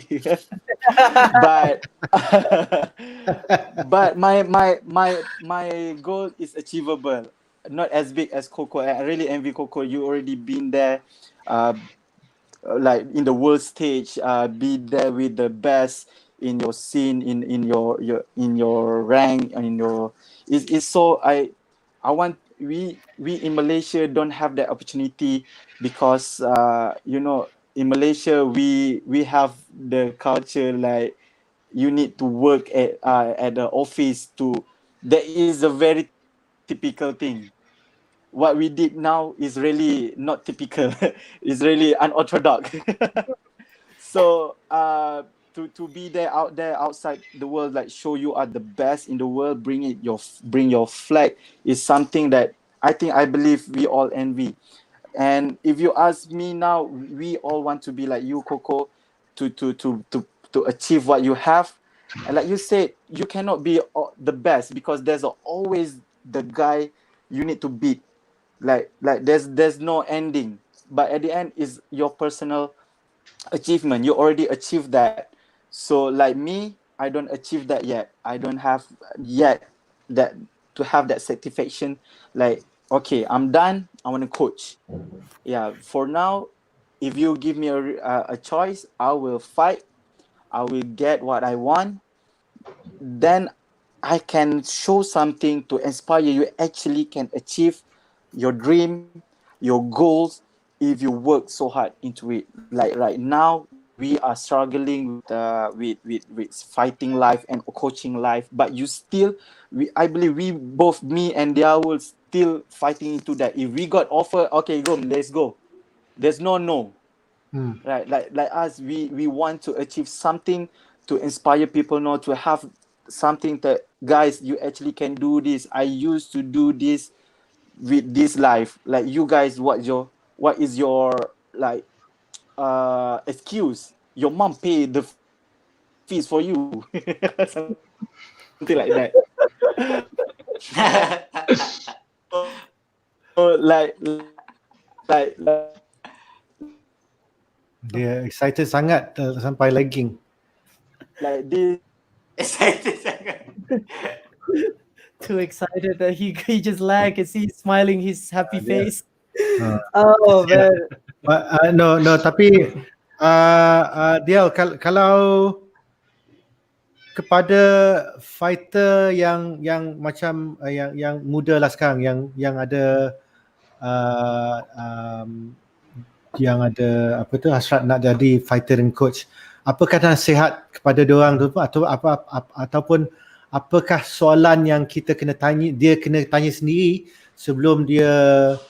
but but my goal is achievable, not as big as Coco. I really envy Coco. You already been there, like in the world stage, be there with the best in your scene, in your rank, and in your it's so I want we in Malaysia don't have that opportunity, because in Malaysia we have the culture like you need to work at the office to. That is a very typical thing. What we did now is really not typical. It's really unorthodox. So to be there outside the world, like show you are the best in the world, bring your flag, is something that I believe we all envy. And if you ask me now, we all want to be like you, Coco, to achieve what you have. And like you said, you cannot be the best, because there's always the guy you need to beat. Like there's no ending. But at the end is your personal achievement. You already achieved that. So like me, I don't achieve that yet. I don't have yet that to have that satisfaction. Like, okay, I'm done. I want to coach. Yeah, for now, if you give me a choice, I will fight. I will get what I want. Then I can show something to inspire you. Actually can achieve your dream, your goals, if you work so hard into it. Like right now, we are struggling with fighting life and coaching life, but you still, I believe we both, me and Dhiaaul, still fighting into that. If we got offer, okay, go, let's go. There's no. Right, like us, we want to achieve something to inspire people, not to have something that, guys, you actually can do this. I used to do this with this life. Like, you guys, what is your like excuse? Your mom paid the fees for you. Something like that. like Dia excited sangat sampai lagging. like this. Excited sangat. Too excited that he just lag and see smiling his happy Yeah. face. Oh man. No, tapi Dhiaaul, kalau kepada fighter yang macam yang muda lah sekarang, yang ada yang ada apa tu, hasrat nak jadi fighter dan coach, apakah nasihat kepada diorang tu, atau ataupun apakah soalan yang kita kena tanya, dia kena tanya sendiri sebelum dia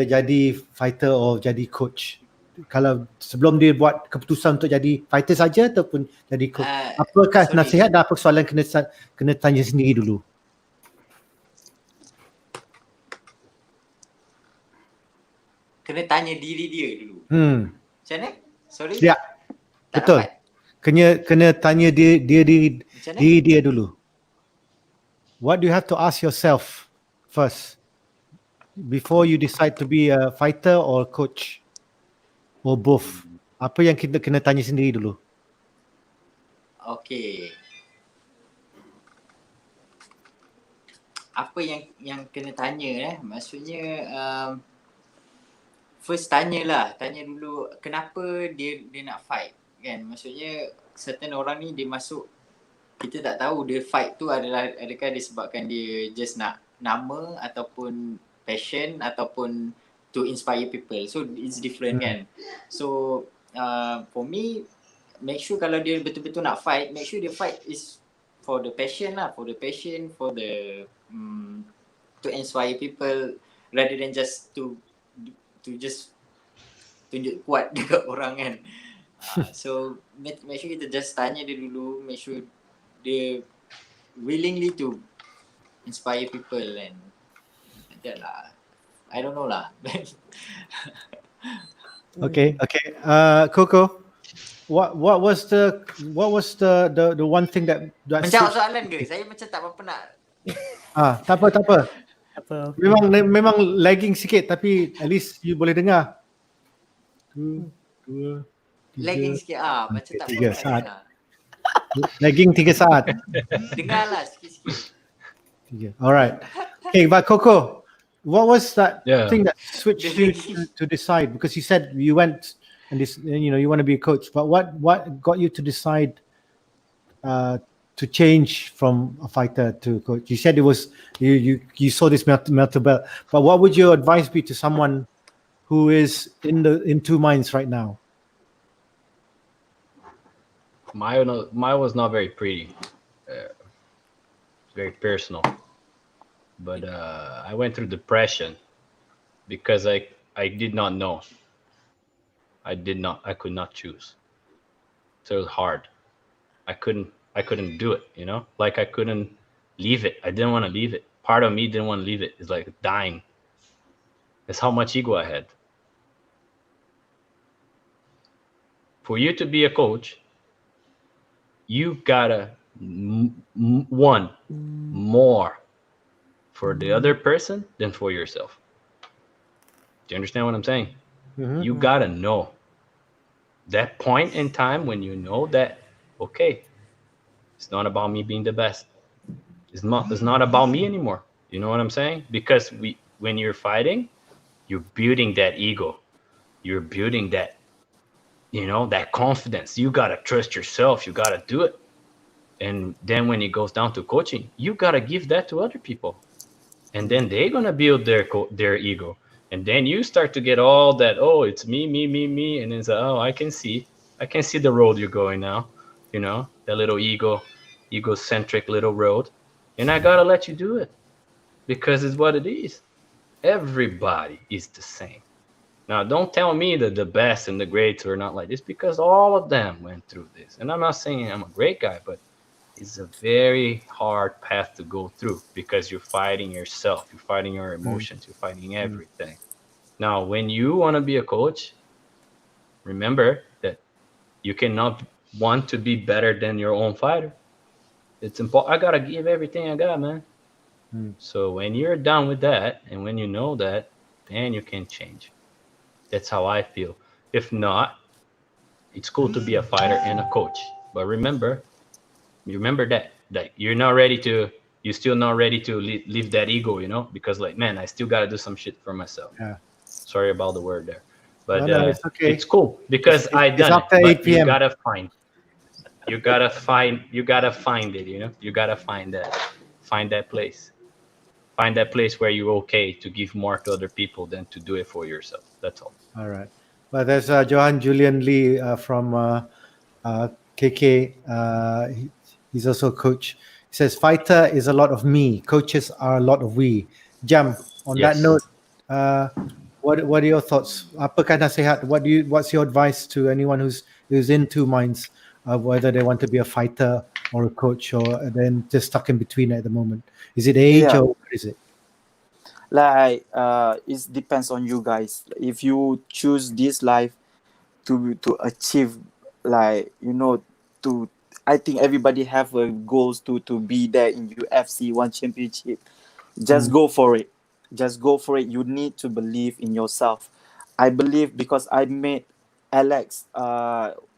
jadi fighter atau jadi coach? Kalau sebelum dia buat keputusan untuk jadi fighter saja ataupun jadi coach, apakah nasihat dan apa soalan kena tanya sendiri dulu? Kena tanya diri dia dulu. Macam mana? Sorry? Ya, Tak betul. dapat. Kena tanya diri dia dulu. What do you have to ask yourself first before you decide to be a fighter or coach or both? Apa yang kita kena tanya sendiri dulu? Okay. Apa yang kena tanya maksudnya first tanya dulu kenapa dia nak fight kan. Maksudnya certain orang ni dia masuk, kita tak tahu dia fight tu adakah disebabkan dia just nak nama ataupun passion ataupun to inspire people. So it's different kan. So for me, make sure kalau dia betul-betul nak fight, make sure dia fight is for the passion lah, for the to inspire people rather than just to just tunjuk kuat dekat orang kan. So make sure kita just tanya dia dulu, make sure dia willingly to inspire people and that lah. I don't know lah. Okay. Coco, what was the one thing that menjawab soalan ke? Saya macam tak apa nak. tak apa. Memang lagging sikit tapi at least you boleh dengar. 2 3 lagging sikit macam tak 3 apa saat. nak. Lagging 3 saat. Dengarlah sikit-sikit. 3. Alright. Okay, but Coco, what was that thing that switched you to decide? Because you said you went and this, you want to be a coach, but what got you to decide to change from a fighter to a coach? You said it was you saw this metal belt, but what would your advice be to someone who is in two minds right now? Mine was not very pretty. Very personal. But I went through depression because I did not know. I could not choose. So it was hard. I couldn't do it, Like I couldn't leave it. I didn't want to leave it. Part of me didn't want to leave it. It's like dying. That's how much ego I had. For you to be a coach, you gotta more for the other person than for yourself. Do you understand what I'm saying? You gotta know that point in time when you know that, okay, it's not about me being the best. It's not about me anymore. You know what I'm saying? Because when you're fighting, you're building that ego. You're building that, that confidence. You gotta trust yourself. You gotta do it. And then when it goes down to coaching, you gotta give that to other people, and then they're gonna build their ego, and then you start to get all that. Oh, it's me, me, me, me, and it's like, oh, I can see the road you're going now. That little egocentric little road, and I gotta let you do it because it's what it is. Everybody is the same. Now, don't tell me that the best and the greats are not like this, because all of them went through this. And I'm not saying I'm a great guy, but it's a very hard path to go through because you're fighting yourself, you're fighting your emotions, you're fighting everything. Now, when you want to be a coach, remember that you cannot want to be better than your own fighter. It's important. I got to give everything I got, man. So when you're done with that, and when you know that, then you can change. That's how I feel. If not, it's cool to be a fighter and a coach. But remember that you're still not ready to leave that ego, because man, I still got to do some shit for myself. Yeah. Sorry about the word there. But No, it's okay. It's cool because It's after 8 p.m. You gotta find it, you gotta find that place. Find that place where you're okay to give more to other people than to do it for yourself. That's all. All right. Well, there's Johan Julian Lee from KK. He's also a coach. He says, fighter is a lot of me. Coaches are a lot of we. Jam, on that Yes. note, what are your thoughts? Apakah nasihat? What's your advice to anyone who's in two minds of whether they want to be a fighter or a coach, or then just stuck in between at the moment? Is it age or what is it? Like it depends on you guys. If you choose this life to achieve, like to I think everybody have goals to be there in UFC one championship. Just go for it. You need to believe in yourself. I believe because I met Alex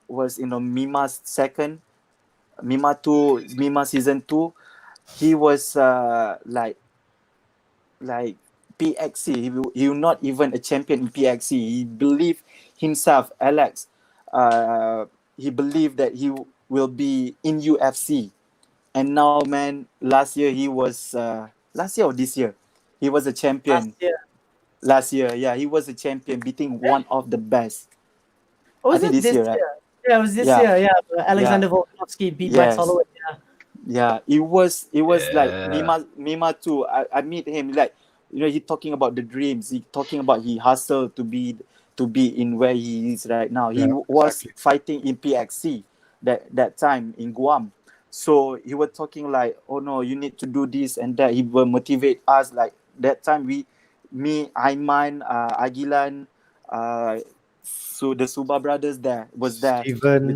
was MIMMA season 2. He was like PXC. He not even a champion in PXC. He believed himself, Alex. He believed that he will be in UFC. And now, man, last year or this year, he was a champion. Last year, yeah, he was a champion, beating one of the best. Was I think it this year, right? Yeah, it was this year. Yeah, Alexander Volkanovski beat Max Yes. Holloway. Yeah, it was like Yeah. MIMMA too. I meet him, like he talking about the dreams. He talking about he hustled to be in where he is right now. He was fighting in PXC that time in Guam. So he was talking like, oh no, you need to do this and that. He will motivate us. Like that time me, Aiman, Agilan, so the Suba brothers was there. Steven.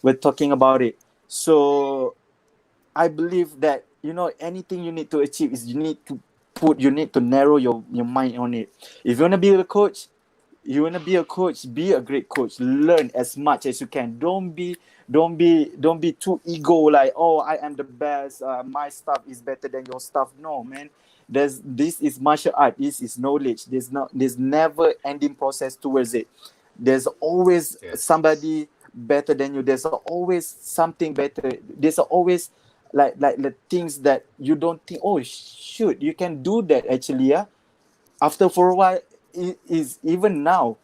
We're talking about it. So I believe that anything you need to achieve is you need to narrow your mind on it. If you want to be a coach, be a great coach. Learn as much as you can. Don't be too ego, like, oh, I am the best, my stuff is better than your stuff. No, man. This is martial art. This is knowledge. There's never ending process towards it. There's always somebody better than you. There's always something better. There's always like the things that you don't think, oh shoot, you can do that actually. Yeah, after for a while, is even now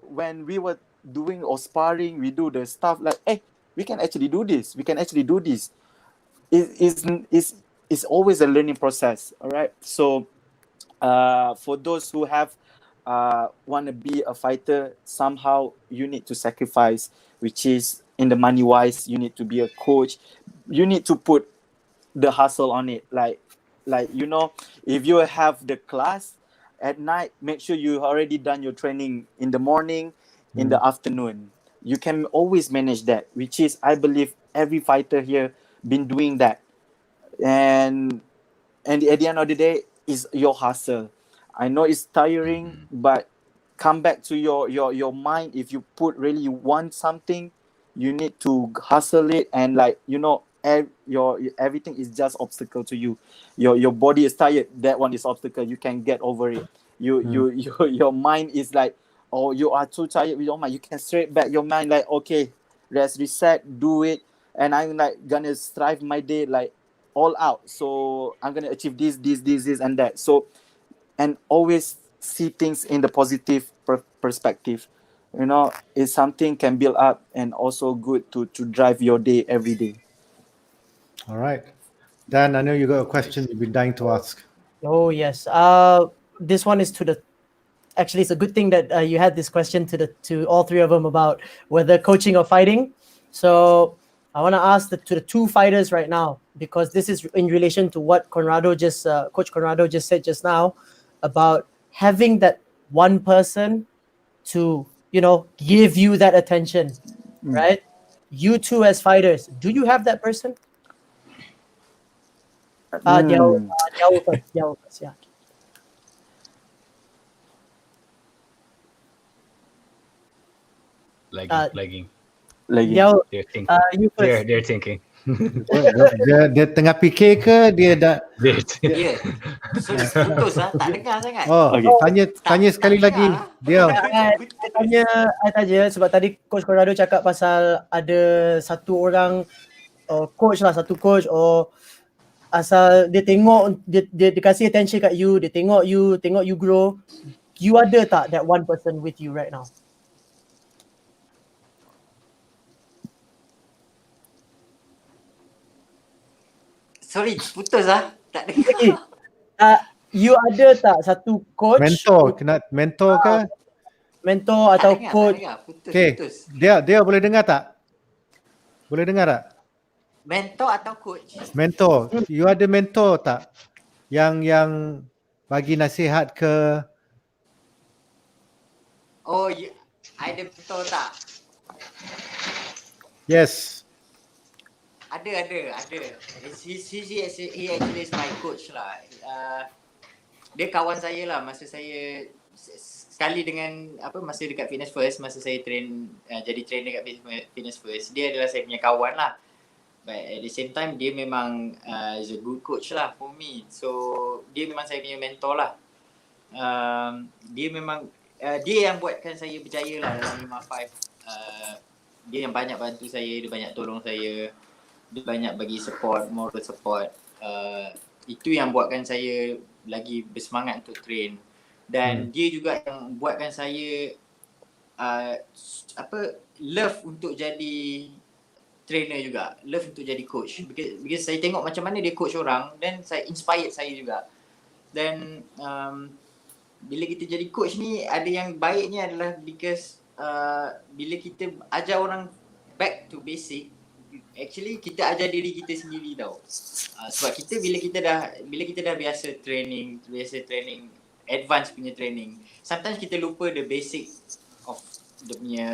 when we were doing or sparring, we do the stuff like, hey, we can actually do this. It's always a learning process. All right, so for those who have want to be a fighter, somehow you need to sacrifice, which is in the money wise. You need to be a coach. You need to put the hustle on it. Like if you have the class at night, make sure you already done your training in the morning, in the afternoon. You can always manage that, which is, I believe, every fighter here been doing that. And And at the end of the day, is your hustle. I know it's tiring, but come back to your mind. If you put really you want something, you need to hustle it, and like your everything is just obstacle to you. Your body is tired. That one is obstacle. You can get over it. Your mind is like, oh, you are too tired with your mind. You can straight back your mind like, okay, let's reset, do it, and I'm like gonna strive my day like all out. So I'm gonna achieve this, and that. So and always see things in the positive perspective. It's something can build up and also good to drive your day every day. All right. Dan, I know you got a question you've been dying to ask. Oh yes. This one is to the. Actually, it's a good thing that you had this question to all three of them about whether coaching or fighting. So I want to ask to the two fighters right now, because this is in relation to what Coach Conrado just said just now about having that one person to give you that attention, right? You two as fighters, do you have that person? Dhiaaul first, yeah. Lagging. Dhiaaul, They're thinking. you first. They're thinking. Dia tengah fikir ke dia dah Ya. Sorry, putus lah. Tak dengar sangat. tanya sekali lagi dia. I tanya sebab tadi Coach Conrado cakap pasal ada satu orang satu coach asal dia tengok dia kasih attention kat you, dia tengok you grow. You ada tak that one person with you right now? Sorry, putus lah. Tak dengar. You ada tak satu coach? Mentor ke? Mentor atau Tak dengar, coach? tak dengar. Okay. Putus. Dia boleh dengar tak? Boleh dengar tak? Mentor atau coach? Mentor. You ada mentor tak? Yang bagi nasihat ke? Oh, ada mentor tak? Yes. Ada. He actually is my coach lah. Dia kawan saya lah masa saya sekali dengan masa dekat Fitness First, masa saya jadi trainer dekat Fitness First. Dia adalah saya punya kawan lah. But at the same time dia memang is a good coach lah for me. So dia memang saya punya mentor lah. Dia memang dia yang buatkan saya berjaya lah dalam MIMMA 5. Dia yang banyak bantu saya, dia banyak tolong saya. Dia banyak bagi support, moral support. Itu yang buatkan saya lagi bersemangat untuk train. Dan dia juga yang buatkan saya love untuk jadi trainer juga, love untuk jadi coach. Because saya tengok macam mana dia coach orang, dan saya inspired saya juga. Dan bila kita jadi coach ni, ada yang baiknya adalah because bila kita ajar orang back to basic, actually kita ajar diri kita sendiri tau. Sebab bila kita dah biasa training advance punya training, sometimes kita lupa the basic of dia punya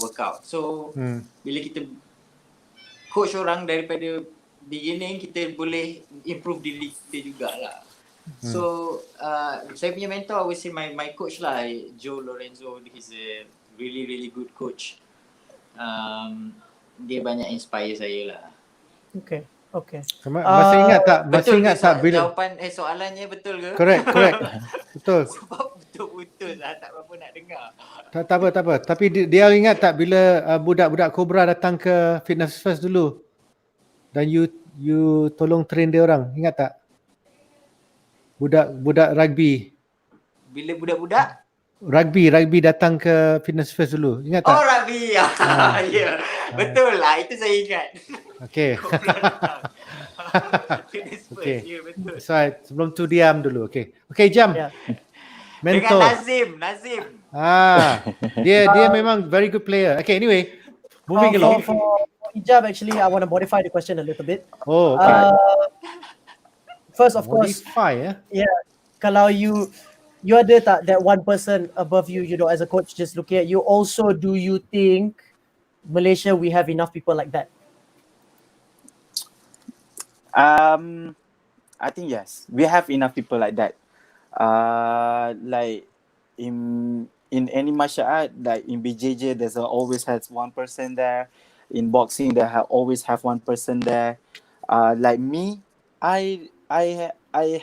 workout. So bila kita coach orang daripada beginning, kita boleh improve diri kita jugalah. So saya punya mentor, I would say my coach lah, Joe Lorenzo. He's a really really good coach. Dia banyak inspire saya lah. Okay. Masih ingat tak bila jawapan soalannya betul ke? Correct. Betul. Sebab betul-betul lah, tak apa nak dengar. Tak apa. Tapi dia ingat tak bila budak-budak Cobra datang ke Fitness First dulu dan you tolong train dia orang, ingat tak? Budak rugby. Bila budak-budak Rugby datang ke Fitness First dulu, ingat tak? Oh, rugby. Ya. Betul lah, itu saya ingat. Okay. Fitness First. Okay. Ya, betul. So, sebelum tu diam dulu. Okay, Ijam. Yeah. Mentor. Dengan Nazim. Dia memang very good player. Okay, anyway, moving along. For Ijam, actually, I want to modify the question a little bit. Oh, okay. First, of course, Modify, kalau you ada tak that one person above you, as a coach just looking at you, also do you think Malaysia we have enough people like that? I think yes, we have enough people like that. Like in any martial art, like in BJJ, there's always has one person there. In boxing, always have one person there. Like me, I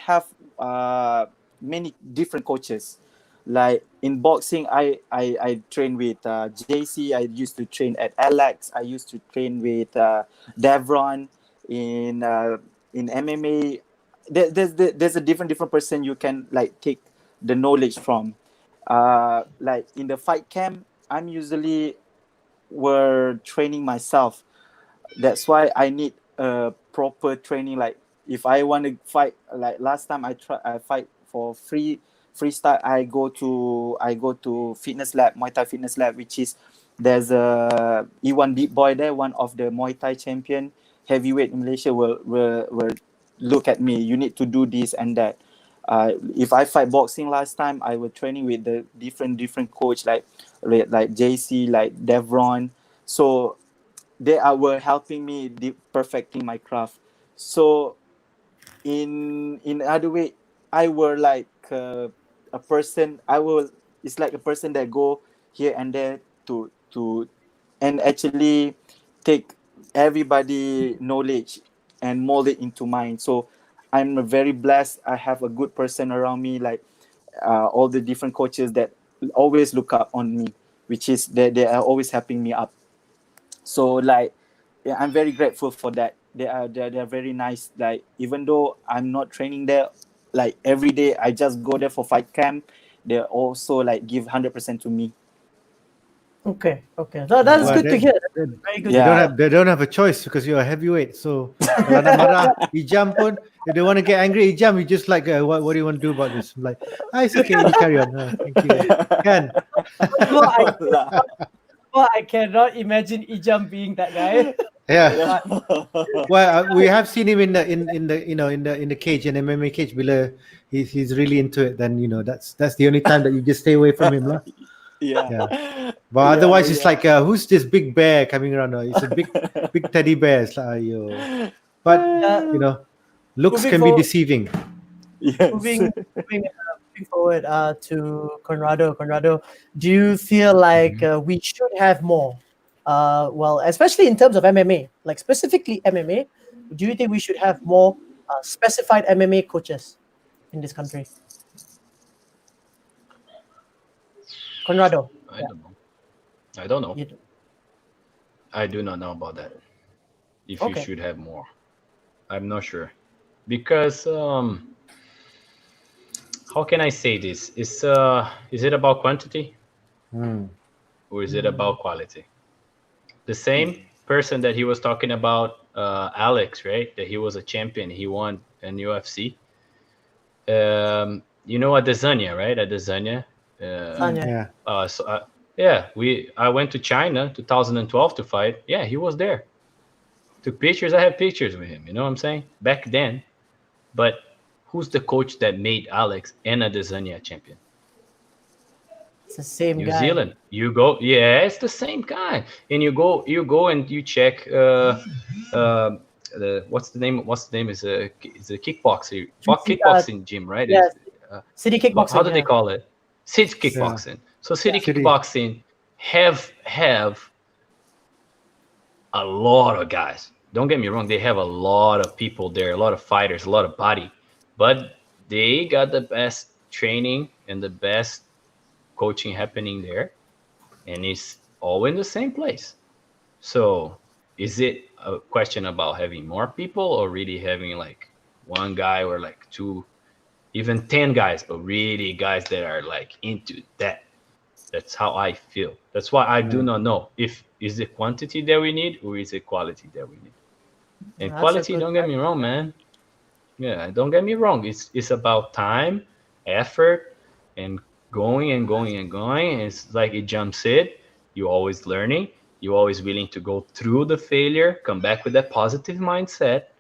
have many different coaches. Like in boxing, I train with JC. I used to train at Alex. I used to train with Devron. In in MMA, there's a different person you can like take the knowledge from. Like in the fight camp, I'm usually were training myself. That's why I need a proper training. Like if I want to fight, like last time I fight for freestyle. I go to fitness lab, Muay Thai fitness lab, which is there's a E1 Big Boy there, one of the Muay Thai champion heavyweight in Malaysia will look at me. You need to do this and that. If I fight boxing last time, I was training with the different coach like JC, like Devron. So were helping me perfecting my craft. So in other way, I were like a person. I will. It's like a person that go here and there to and actually take everybody knowledge and mold it into mine. So I'm very blessed. I have a good person around me, like all the different coaches that always look up on me, which is they are always helping me up. So like yeah, I'm very grateful for that. They are very nice. Like even though I'm not training there like every day, I just go there for fight camp. They also like give 100% to me. Okay, okay. So that's Well, good to hear. That's very good. Yeah. They don't have a choice because you're a heavyweight. So kalau nak marah Ijam pun, if they want to get angry Ijam, you just like what do you want to do about this? I'm like, it's okay, you carry on. Thank you. Kan? Well, I cannot imagine Ijam being that guy. Yeah. Well, we have seen him in the in the cage, in MMA cage. Bila he's really into it, then that's the only time that you just stay away from him, lah. Yeah. But otherwise, it's like who's this big bear coming around? It's a big teddy bear. It's like, but looks can be deceiving. Yes. Moving forward to Conrado. Conrado, do you feel like we should have more? Well, especially in terms of MMA, like specifically MMA, do you think we should have more specified MMA coaches in this country? Conrado. I don't know. You do. I do not know about that. If you Okay. should have more, I'm not sure, because how can I say this? Is it about quantity or is it about quality? The same person that he was talking about, Alex, right? That he was a champion. He won in UFC. Adesanya, right? Adesanya. Sanya. Yeah. I went to China 2012 to fight. Yeah, he was there. Took pictures. I have pictures with him. You know what I'm saying? Back then. But who's the coach that made Alex and Adesanya champion? It's the same New guy. Zealand. You go, it's the same guy. And you go and you check what's the name? Is a kickboxing gym, right? Yes. City kickboxing. How do they call it? City kickboxing. So city kickboxing have a lot of guys. Don't get me wrong, they have a lot of people there, a lot of fighters, a lot of body, but they got the best training and the best coaching happening there, and it's all in the same place. So is it a question about having more people or really having like one guy or like two, even 10 guys, but really guys that are like into that? That's how I feel. That's why I do not know if is it quantity that we need or is it quality that we need. And That's quality, a good don't get me wrong, man. Yeah, don't get me wrong. It's about time, effort, and going and going and going. It's like Ijam said, you're always learning. You're always willing to go through the failure, come back with that positive mindset.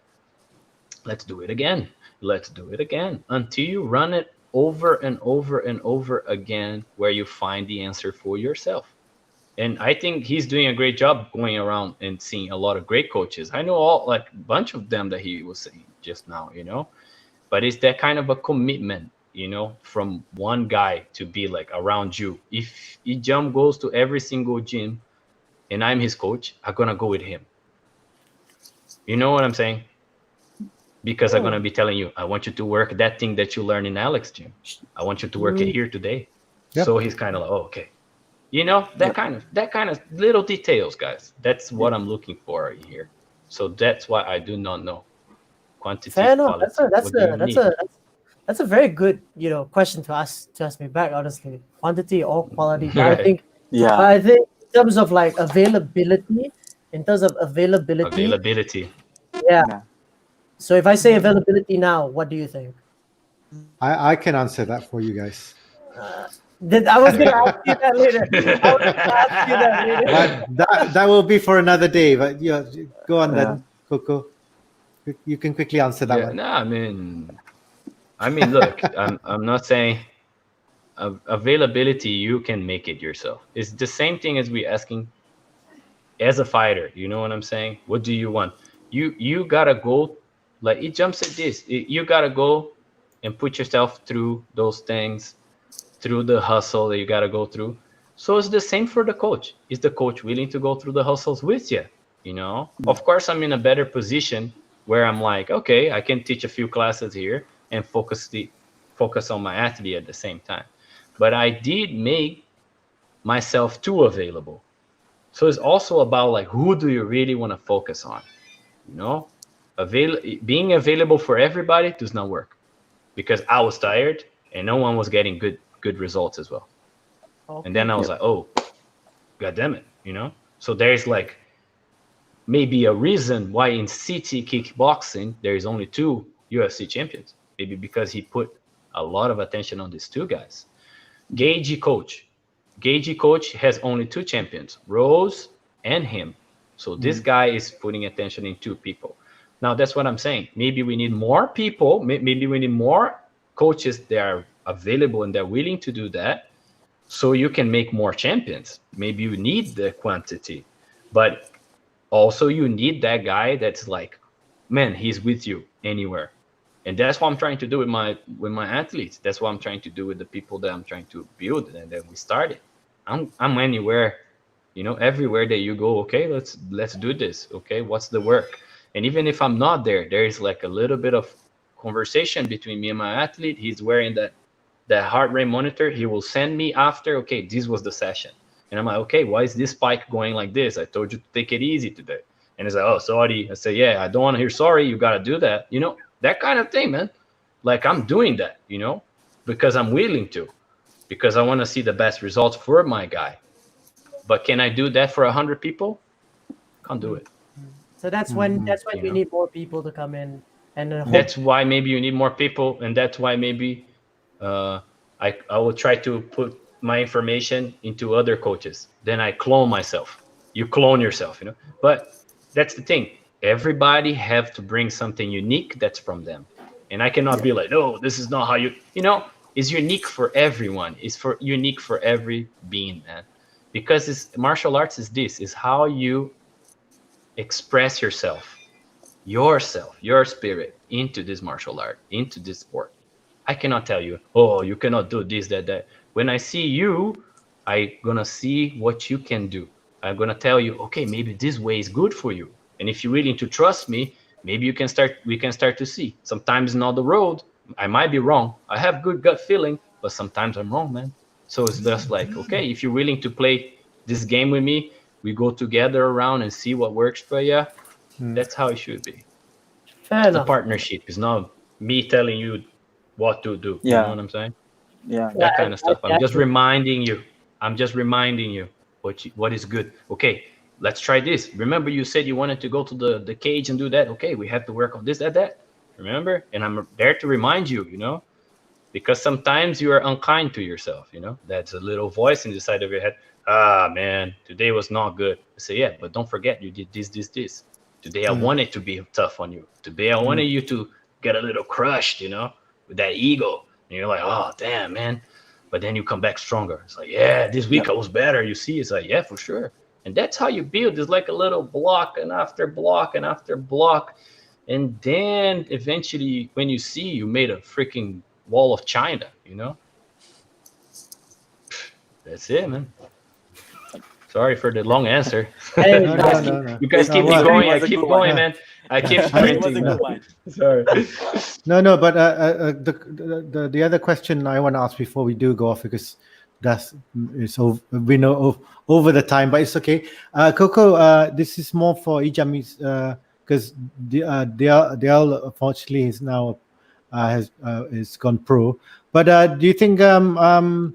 Let's do it again. Let's do it again until you run it over and over and over again, where you find the answer for yourself. And I think he's doing a great job going around and seeing a lot of great coaches. I know a bunch of them that he was saying just now, but it's that kind of a commitment, you know, from one guy to be like around you. If Ijam goes to every single gym and I'm his coach, I'm gonna go with him. You know what I'm saying? Because I'm gonna be telling you, I want you to work that thing that you learned in Alex gym. I want you to work it here today. Yep. So he's kind of like, oh, okay. You know, that kind of little details, guys. That's what I'm looking for here. So that's why I do not know quantity. Fair enough. Quality. That's a very good, you know, question to ask me back, honestly. Quantity or quality. But I think in terms of like availability, yeah. So if I say availability now, what do you think? I can answer that for you guys. I was going to ask you that later. But that will be for another day. But yeah, go on then, Coco. You can quickly answer that one. No, I mean, look, I'm not saying availability. You can make it yourself. It's the same thing as we asking as a fighter. You know what I'm saying? What do you want? You gotta go. Like it jumps at this. You gotta go and put yourself through those things, through the hustle that you gotta go through. So it's the same for the coach. Is the coach willing to go through the hustles with you? You know, of course, I'm in a better position where I'm like, okay, I can teach a few classes here and focus on my athlete at the same time. But I did make myself too available. So it's also about like, who do you really want to focus on? You know, being available for everybody does not work because I was tired and no one was getting good results as well. Okay. And then I was like, oh, God damn it, you know? So there's like maybe a reason why in city kickboxing, there is only 2 UFC champions. Maybe because he put a lot of attention on these 2 guys. Gagey Coach has only 2 champions, Rose and him. So this guy is putting attention in 2 people. Now, that's what I'm saying. Maybe we need more people. Maybe we need more coaches that are available and they're willing to do that so you can make more champions. Maybe you need the quantity. But also you need that guy that's like, man, he's with you anywhere. And that's what I'm trying to do with my athletes. That's what I'm trying to do with the people that I'm trying to build. And then we started. I'm anywhere, you know, everywhere that you go. Okay, let's do this. Okay, what's the work? And even if I'm not there, there is like a little bit of conversation between me and my athlete. He's wearing that heart rate monitor. He will send me after. Okay, this was the session. And I'm like, okay, why is this spike going like this? I told you to take it easy today. And he's like, oh, sorry. I say, yeah, I don't want to hear sorry. You got to do that. You know, that kind of thing, man. Like I'm doing that, you know, because I'm willing to, because I want to see the best results for my guy. But can I do that for 100 people? Can't do it. So that's when we need more people to come in. And that's why maybe you need more people. And that's why maybe I will try to put my information into other coaches. Then I clone myself. You clone yourself, you know. But that's the thing. Everybody have to bring something unique that's from them. And I cannot be like, no, this is not how you know, it's unique for everyone. It's unique for every being, man. Because martial arts is how you express yourself, your spirit into this martial art, into this sport. I cannot tell you, oh, you cannot do this, that. When I see you, I'm gonna see what you can do. I'm gonna tell you, okay, maybe this way is good for you. And if you're willing to trust me, maybe we can start to see. Sometimes not the road, I might be wrong. I have good gut feeling, but sometimes I'm wrong, man. So it's just like, okay, if you're willing to play this game with me, we go together around and see what works for you. That's how it should be. Fair enough. The partnership is not me telling you what to do. Yeah. You know what I'm saying? Yeah. That kind of stuff. I'm just reminding you what is good. Okay, let's try this. Remember you said you wanted to go to the cage and do that. Okay, we have to work on this, that. Remember? And I'm there to remind you, you know, because sometimes you are unkind to yourself, you know. That's a little voice in the side of your head. Ah, man, today was not good. I say, yeah, but don't forget you did this. Today I wanted to be tough on you. Today I wanted you to get a little crushed, you know, with that ego. And you're like, oh, damn, man. But then you come back stronger. It's like, yeah, this week I was better. You see, it's like, yeah, for sure. And that's how you build. It's like a little block and after block and after block. And then eventually, when you see, you made a freaking wall of China, you know? That's it, man. Sorry for the long answer. Hey, No, no. You guys No, keep me well, going. I was a keep good going, one. man. I keep It was a sprinting. good one. Sorry. No, but the other question I want to ask before we do go off, because we know over the time, but it's okay. Coco, this is more for Ijam, because Dhiaaul unfortunately is now is gone pro. But do you think Ijam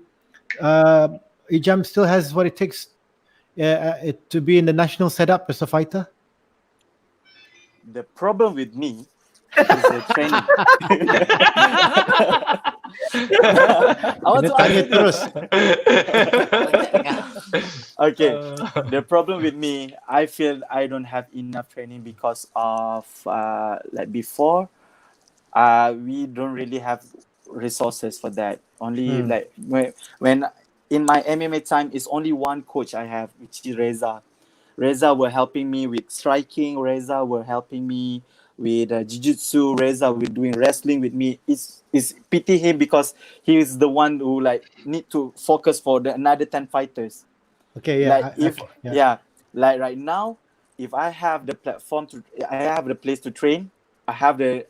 still has what it takes to be in the national setup as a fighter? The problem with me is the training. I want Kena to tanya answer terus. Okay, the problem with me, I feel I don't have enough training because of like before, we don't really have resources for that. Only like when in my MMA time, it's only one coach I have, which is Reza. Reza were helping me with striking. Reza were helping me with jiu-jitsu. Reza were doing wrestling with me. It's pity him because he is the one who like need to focus for the another 10 fighters. Okay, yeah. Like if like right now, if I have the platform I have the place to train. I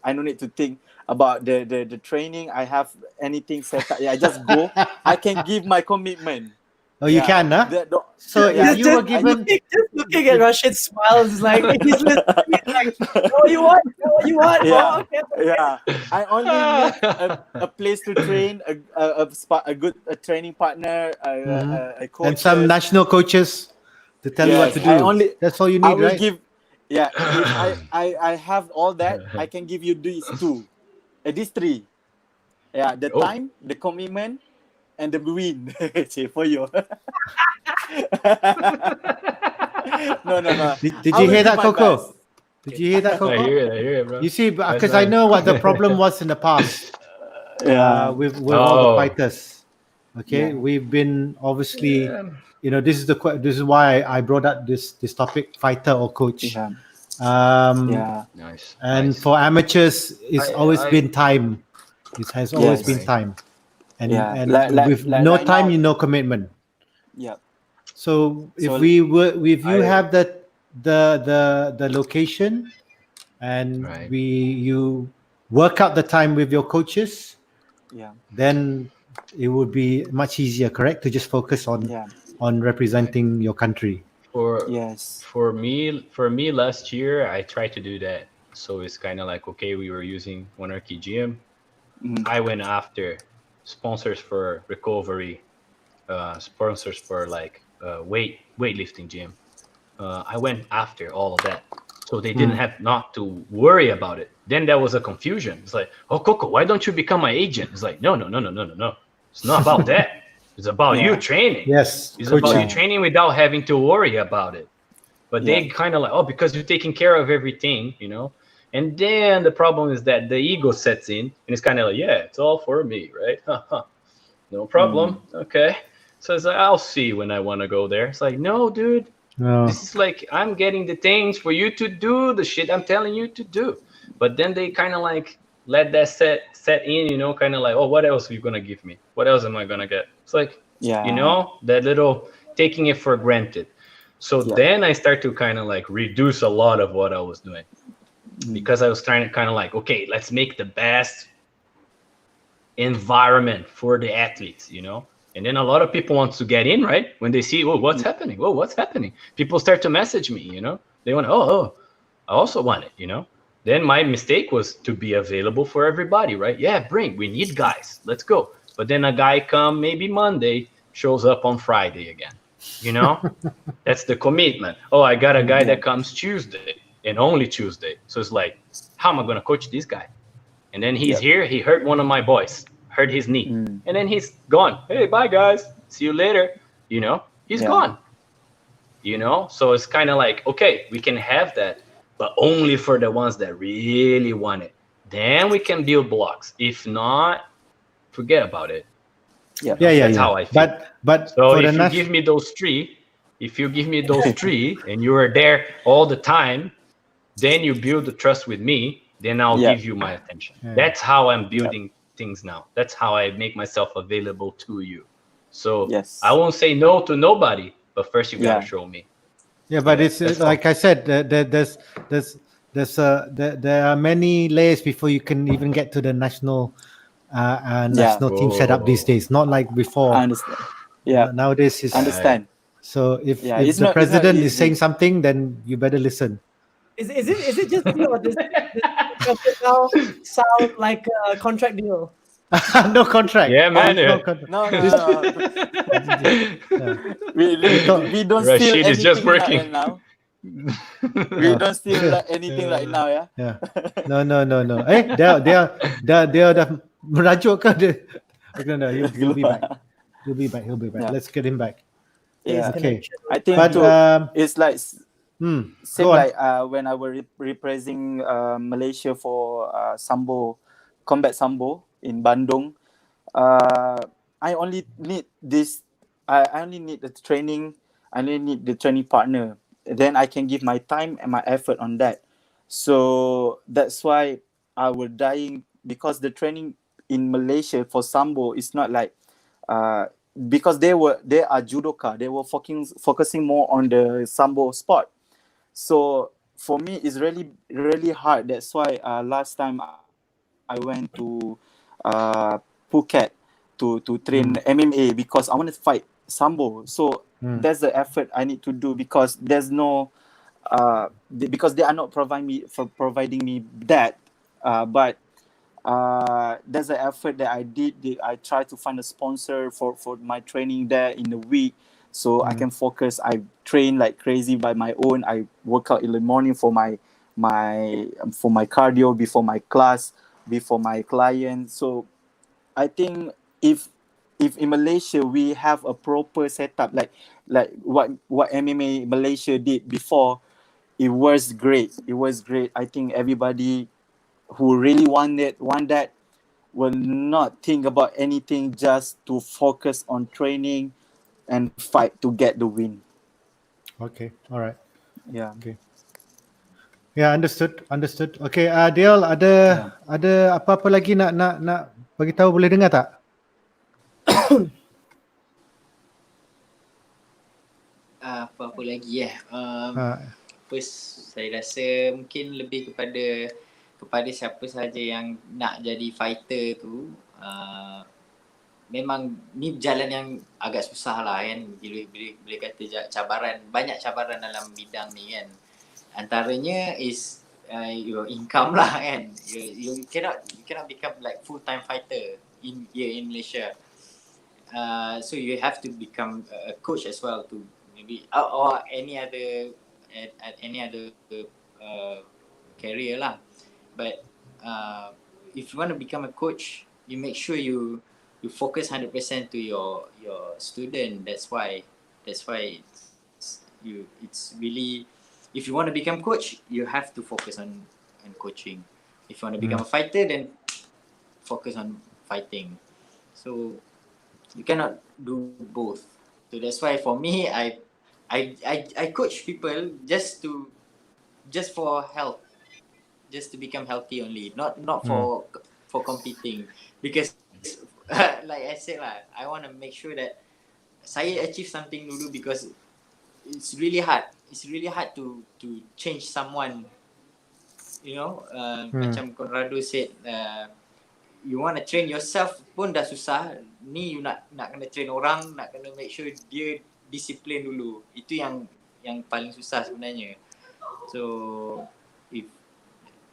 don't need to think about the training. I have anything set up. I just go. I can give my commitment. Oh, you can, huh? So yeah, if you were given, just looking at Rashid smiles like he's listening. He's like, "What you want? What you want?" Yeah. Oh, okay. Yeah, I only need a place to train, a good training partner, a coach, and some national coaches to tell you what to do. That's all you I need, will right? give. Yeah, if I have all that, I can give you these these three. Yeah, the time, the commitment, and the win. For you. No. Did you hear that, Coco? Did you hear that, Coco? I hear it, bro. You see, because I know what the problem was in the past. With all the fighters. Okay, we've been obviously, this is why I brought up this topic, fighter or coach. Nice. And for amateurs, it's always been time. It has always been time. And with no right time, now, no commitment. Yeah. So if you have the location, and you work out the time with your coaches, then it would be much easier, correct, to just focus on representing your country. For me last year, I tried to do that. So it's kind of like, okay, we were using Monarchy Gym. I went after sponsors for recovery, sponsors for like weightlifting gym. I went after all of that, so they didn't have not to worry about it. Then there was a confusion. It's like, oh, Coco, why don't you become my agent? It's like, no. It's not about that. It's about you training. Yes, it's about you training without having to worry about it. But they kind of like, oh, because you're taking care of everything, And then the problem is that the ego sets in, and it's kind of like, yeah, it's all for me, right? No problem. Okay. So it's like, I'll see when I want to go there. It's like, no, dude. No. This is like, I'm getting the things for you to do the shit I'm telling you to do. But then they kind of like let that set in, kind of like, oh, what else are you going to give me? What else am I going to get? It's like, that little taking it for granted. So then I start to kind of like reduce a lot of what I was doing. Because I was trying to kind of like, okay, let's make the best environment for the athletes, And then a lot of people want to get in, right? When they see, what's happening? What's happening? People start to message me, They want, I also want it, Then my mistake was to be available for everybody, right? Yeah, we need guys. Let's go. But then a guy come maybe Monday, shows up on Friday again, That's the commitment. Oh, I got a guy that comes Tuesday. And only Tuesday. So it's like, how am I going to coach this guy? And then he's here. He hurt one of my boys, hurt his knee. And then he's gone. Hey, bye, guys. See you later. He's gone. So it's kind of like, okay, we can have that, but only for the ones that really want it. Then we can build blocks. If not, forget about it. That's how I feel. But so if you give me those three, and you are there all the time, then you build the trust with me, then I'll Yeah. give you my attention. Yeah. That's how I'm building things now. That's how I make myself available to you. So Yes. I won't say no to nobody, but first you gotta Yeah. show me. Yeah, but Yeah, it's that's like I said, there are many layers before you can even get to the national national team setup these Whoa. days. Not like before. I understand. Yeah. Nowadays is Understand. so if Yeah, if it's the not president is easy. saying something, then you better listen. Is it just me, or does it now sound like a contract deal? No contract. Yeah, man. No contract. No. Yeah. We don't steal Rashid is just anything right working. now. We don't steal anything right now, yeah. Yeah. No. Dia dah merajuk ke dia? Okay, no, he'll be back. He'll be back. Yeah. Let's get him back. Yeah. Okay. I think But too, it's like go same on. like when I was representing Malaysia for sambo, combat sambo in Bandung. I only need this. I only need the training. I only need the training partner. Then I can give my time and my effort on that. So that's why I was dying, because the training in Malaysia for sambo is not like because they are judoka. They were focusing more on the sambo sport. So for me, it's really really hard. That's why last time I went to Phuket to train MMA, because I want to fight sambo. So that's the effort I need to do, because there's no because they are not providing me that. But there's an effort that I did. I tried to find a sponsor for my training there in a week, so I can focus. I train like crazy by my own. I work out in the morning for my cardio, before my class, before my client. So I think if in Malaysia we have a proper setup, like what MMA Malaysia did before, it was great. I think everybody who really want that will not think about anything, just to focus on training and fight to get the win. Okay. All right. Yeah. Okay. Yeah, understood. Okay, Dhiaaul, ada apa-apa lagi nak bagi tahu, boleh dengar tak? Apa-apa lagi First, saya rasa mungkin lebih kepada siapa sahaja yang nak jadi fighter tu, memang ni jalan yang agak susah lah kan. Boleh kata banyak cabaran dalam bidang ni kan. Antaranya is your income lah kan. You cannot become like full-time fighter here in Malaysia. So you have to become a coach as well, to maybe or any other career lah. But if you want to become a coach, you make sure you focus 100% to your student. That's why it's really, if you want to become coach, you have to focus on coaching. If you want to become a fighter, then focus on fighting. So you cannot do both. So that's why for me, I coach people just for health, just to become healthy only, not for competing, because like I said lah, I want to make sure that saya achieve something dulu, because it's really hard to change someone, you know. Macam Conrado said, you want to train yourself pun dah susah, ni you nak kena train orang, nak kena make sure dia disiplin dulu. Itu yang paling susah sebenarnya. So if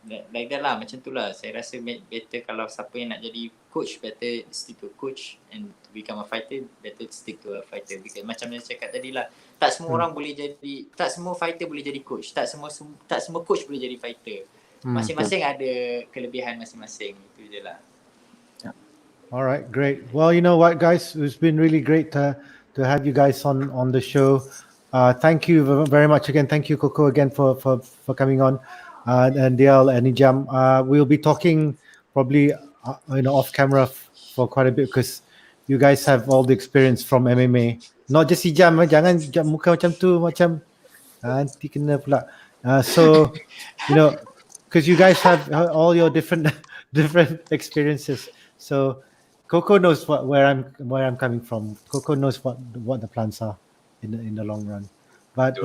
like that lah, macam tu lah. Saya rasa better kalau siapa yang nak jadi coach, better stick to coach, and to become a fighter, better stick to a fighter. Because macam yang saya cakap tadi lah, tak semua orang boleh jadi, tak semua fighter boleh jadi coach, tak semua coach boleh jadi fighter. Masing-masing ada kelebihan masing-masing. Itu je lah. All right, great. Well, you know what, guys, it's been really great to have you guys on the show. Thank you very much again. Thank you, Coco, again for coming on, and Dhiaaul and Ijam. We'll be talking probably off camera for quite a bit, because you guys have all the experience from MMA. Not just Ijam, jangan muka macam tu, macam nanti kena pula. So, because you guys have all your different different experiences. So, Coco knows where I'm coming from. Coco knows what the plans are in the long run. But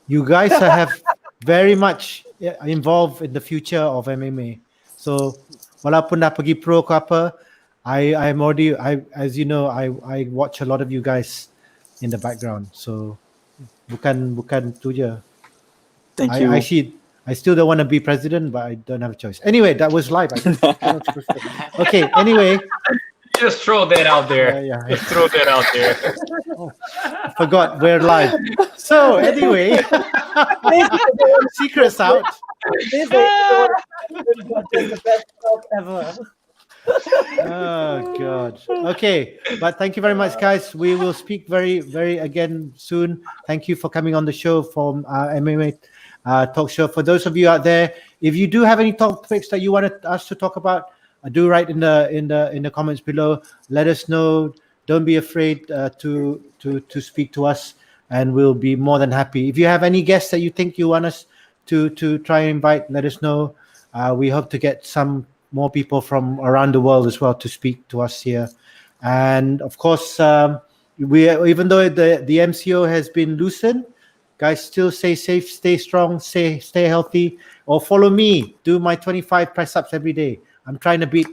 you guys have very much involved in the future of MMA. So, walaupun dah pergi pro ke apa, I'm already as you know, I watch a lot of you guys in the background. So, bukan tu je. Thank you. I still don't want to be president, but I don't have a choice. Anyway, that was live. Okay. Anyway, Just throw that out there. yeah. Just throw that out there. Forgot we're live. So anyway, secrets out. This is the best talk ever. Oh God. Okay, but thank you very much, guys. We will speak very, very again soon. Thank you for coming on the show from MMA Talk Show. For those of you out there, if you do have any topics that you want us to talk about, do write in the comments below. Let us know. Don't be afraid to speak to us, and we'll be more than happy. If you have any guests that you think you want us to try and invite, let us know. We hope to get some more people from around the world as well to speak to us here. And of course, even though the MCO has been loosened, guys, still stay safe, stay strong, stay healthy, or follow me. Do my 25 press ups every day. I'm trying to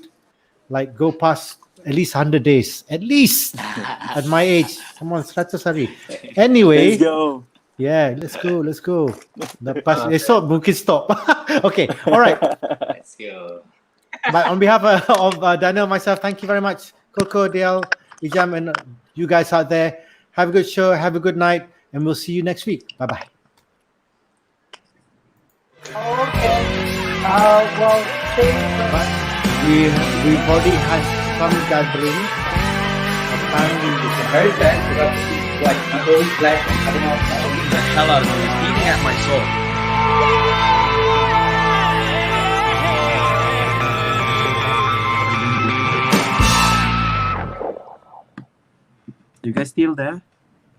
go past at least 100 days, at least at my age. Come on, 100 hari. Anyway, Let's go. yeah, let's go. Esok mungkin stop. Okay, all right. Let's go. But on behalf of Daniel and myself, thank you very much, Coco, Dhiaaul, Ijam, and you guys out there. Have a good show, have a good night, and we'll see you next week. Bye-bye. Okay. Well, But we've already had some gathering of time in the Very bad because like my whole flesh and coming out the hell out of me. It's eating at my soul. You guys still there?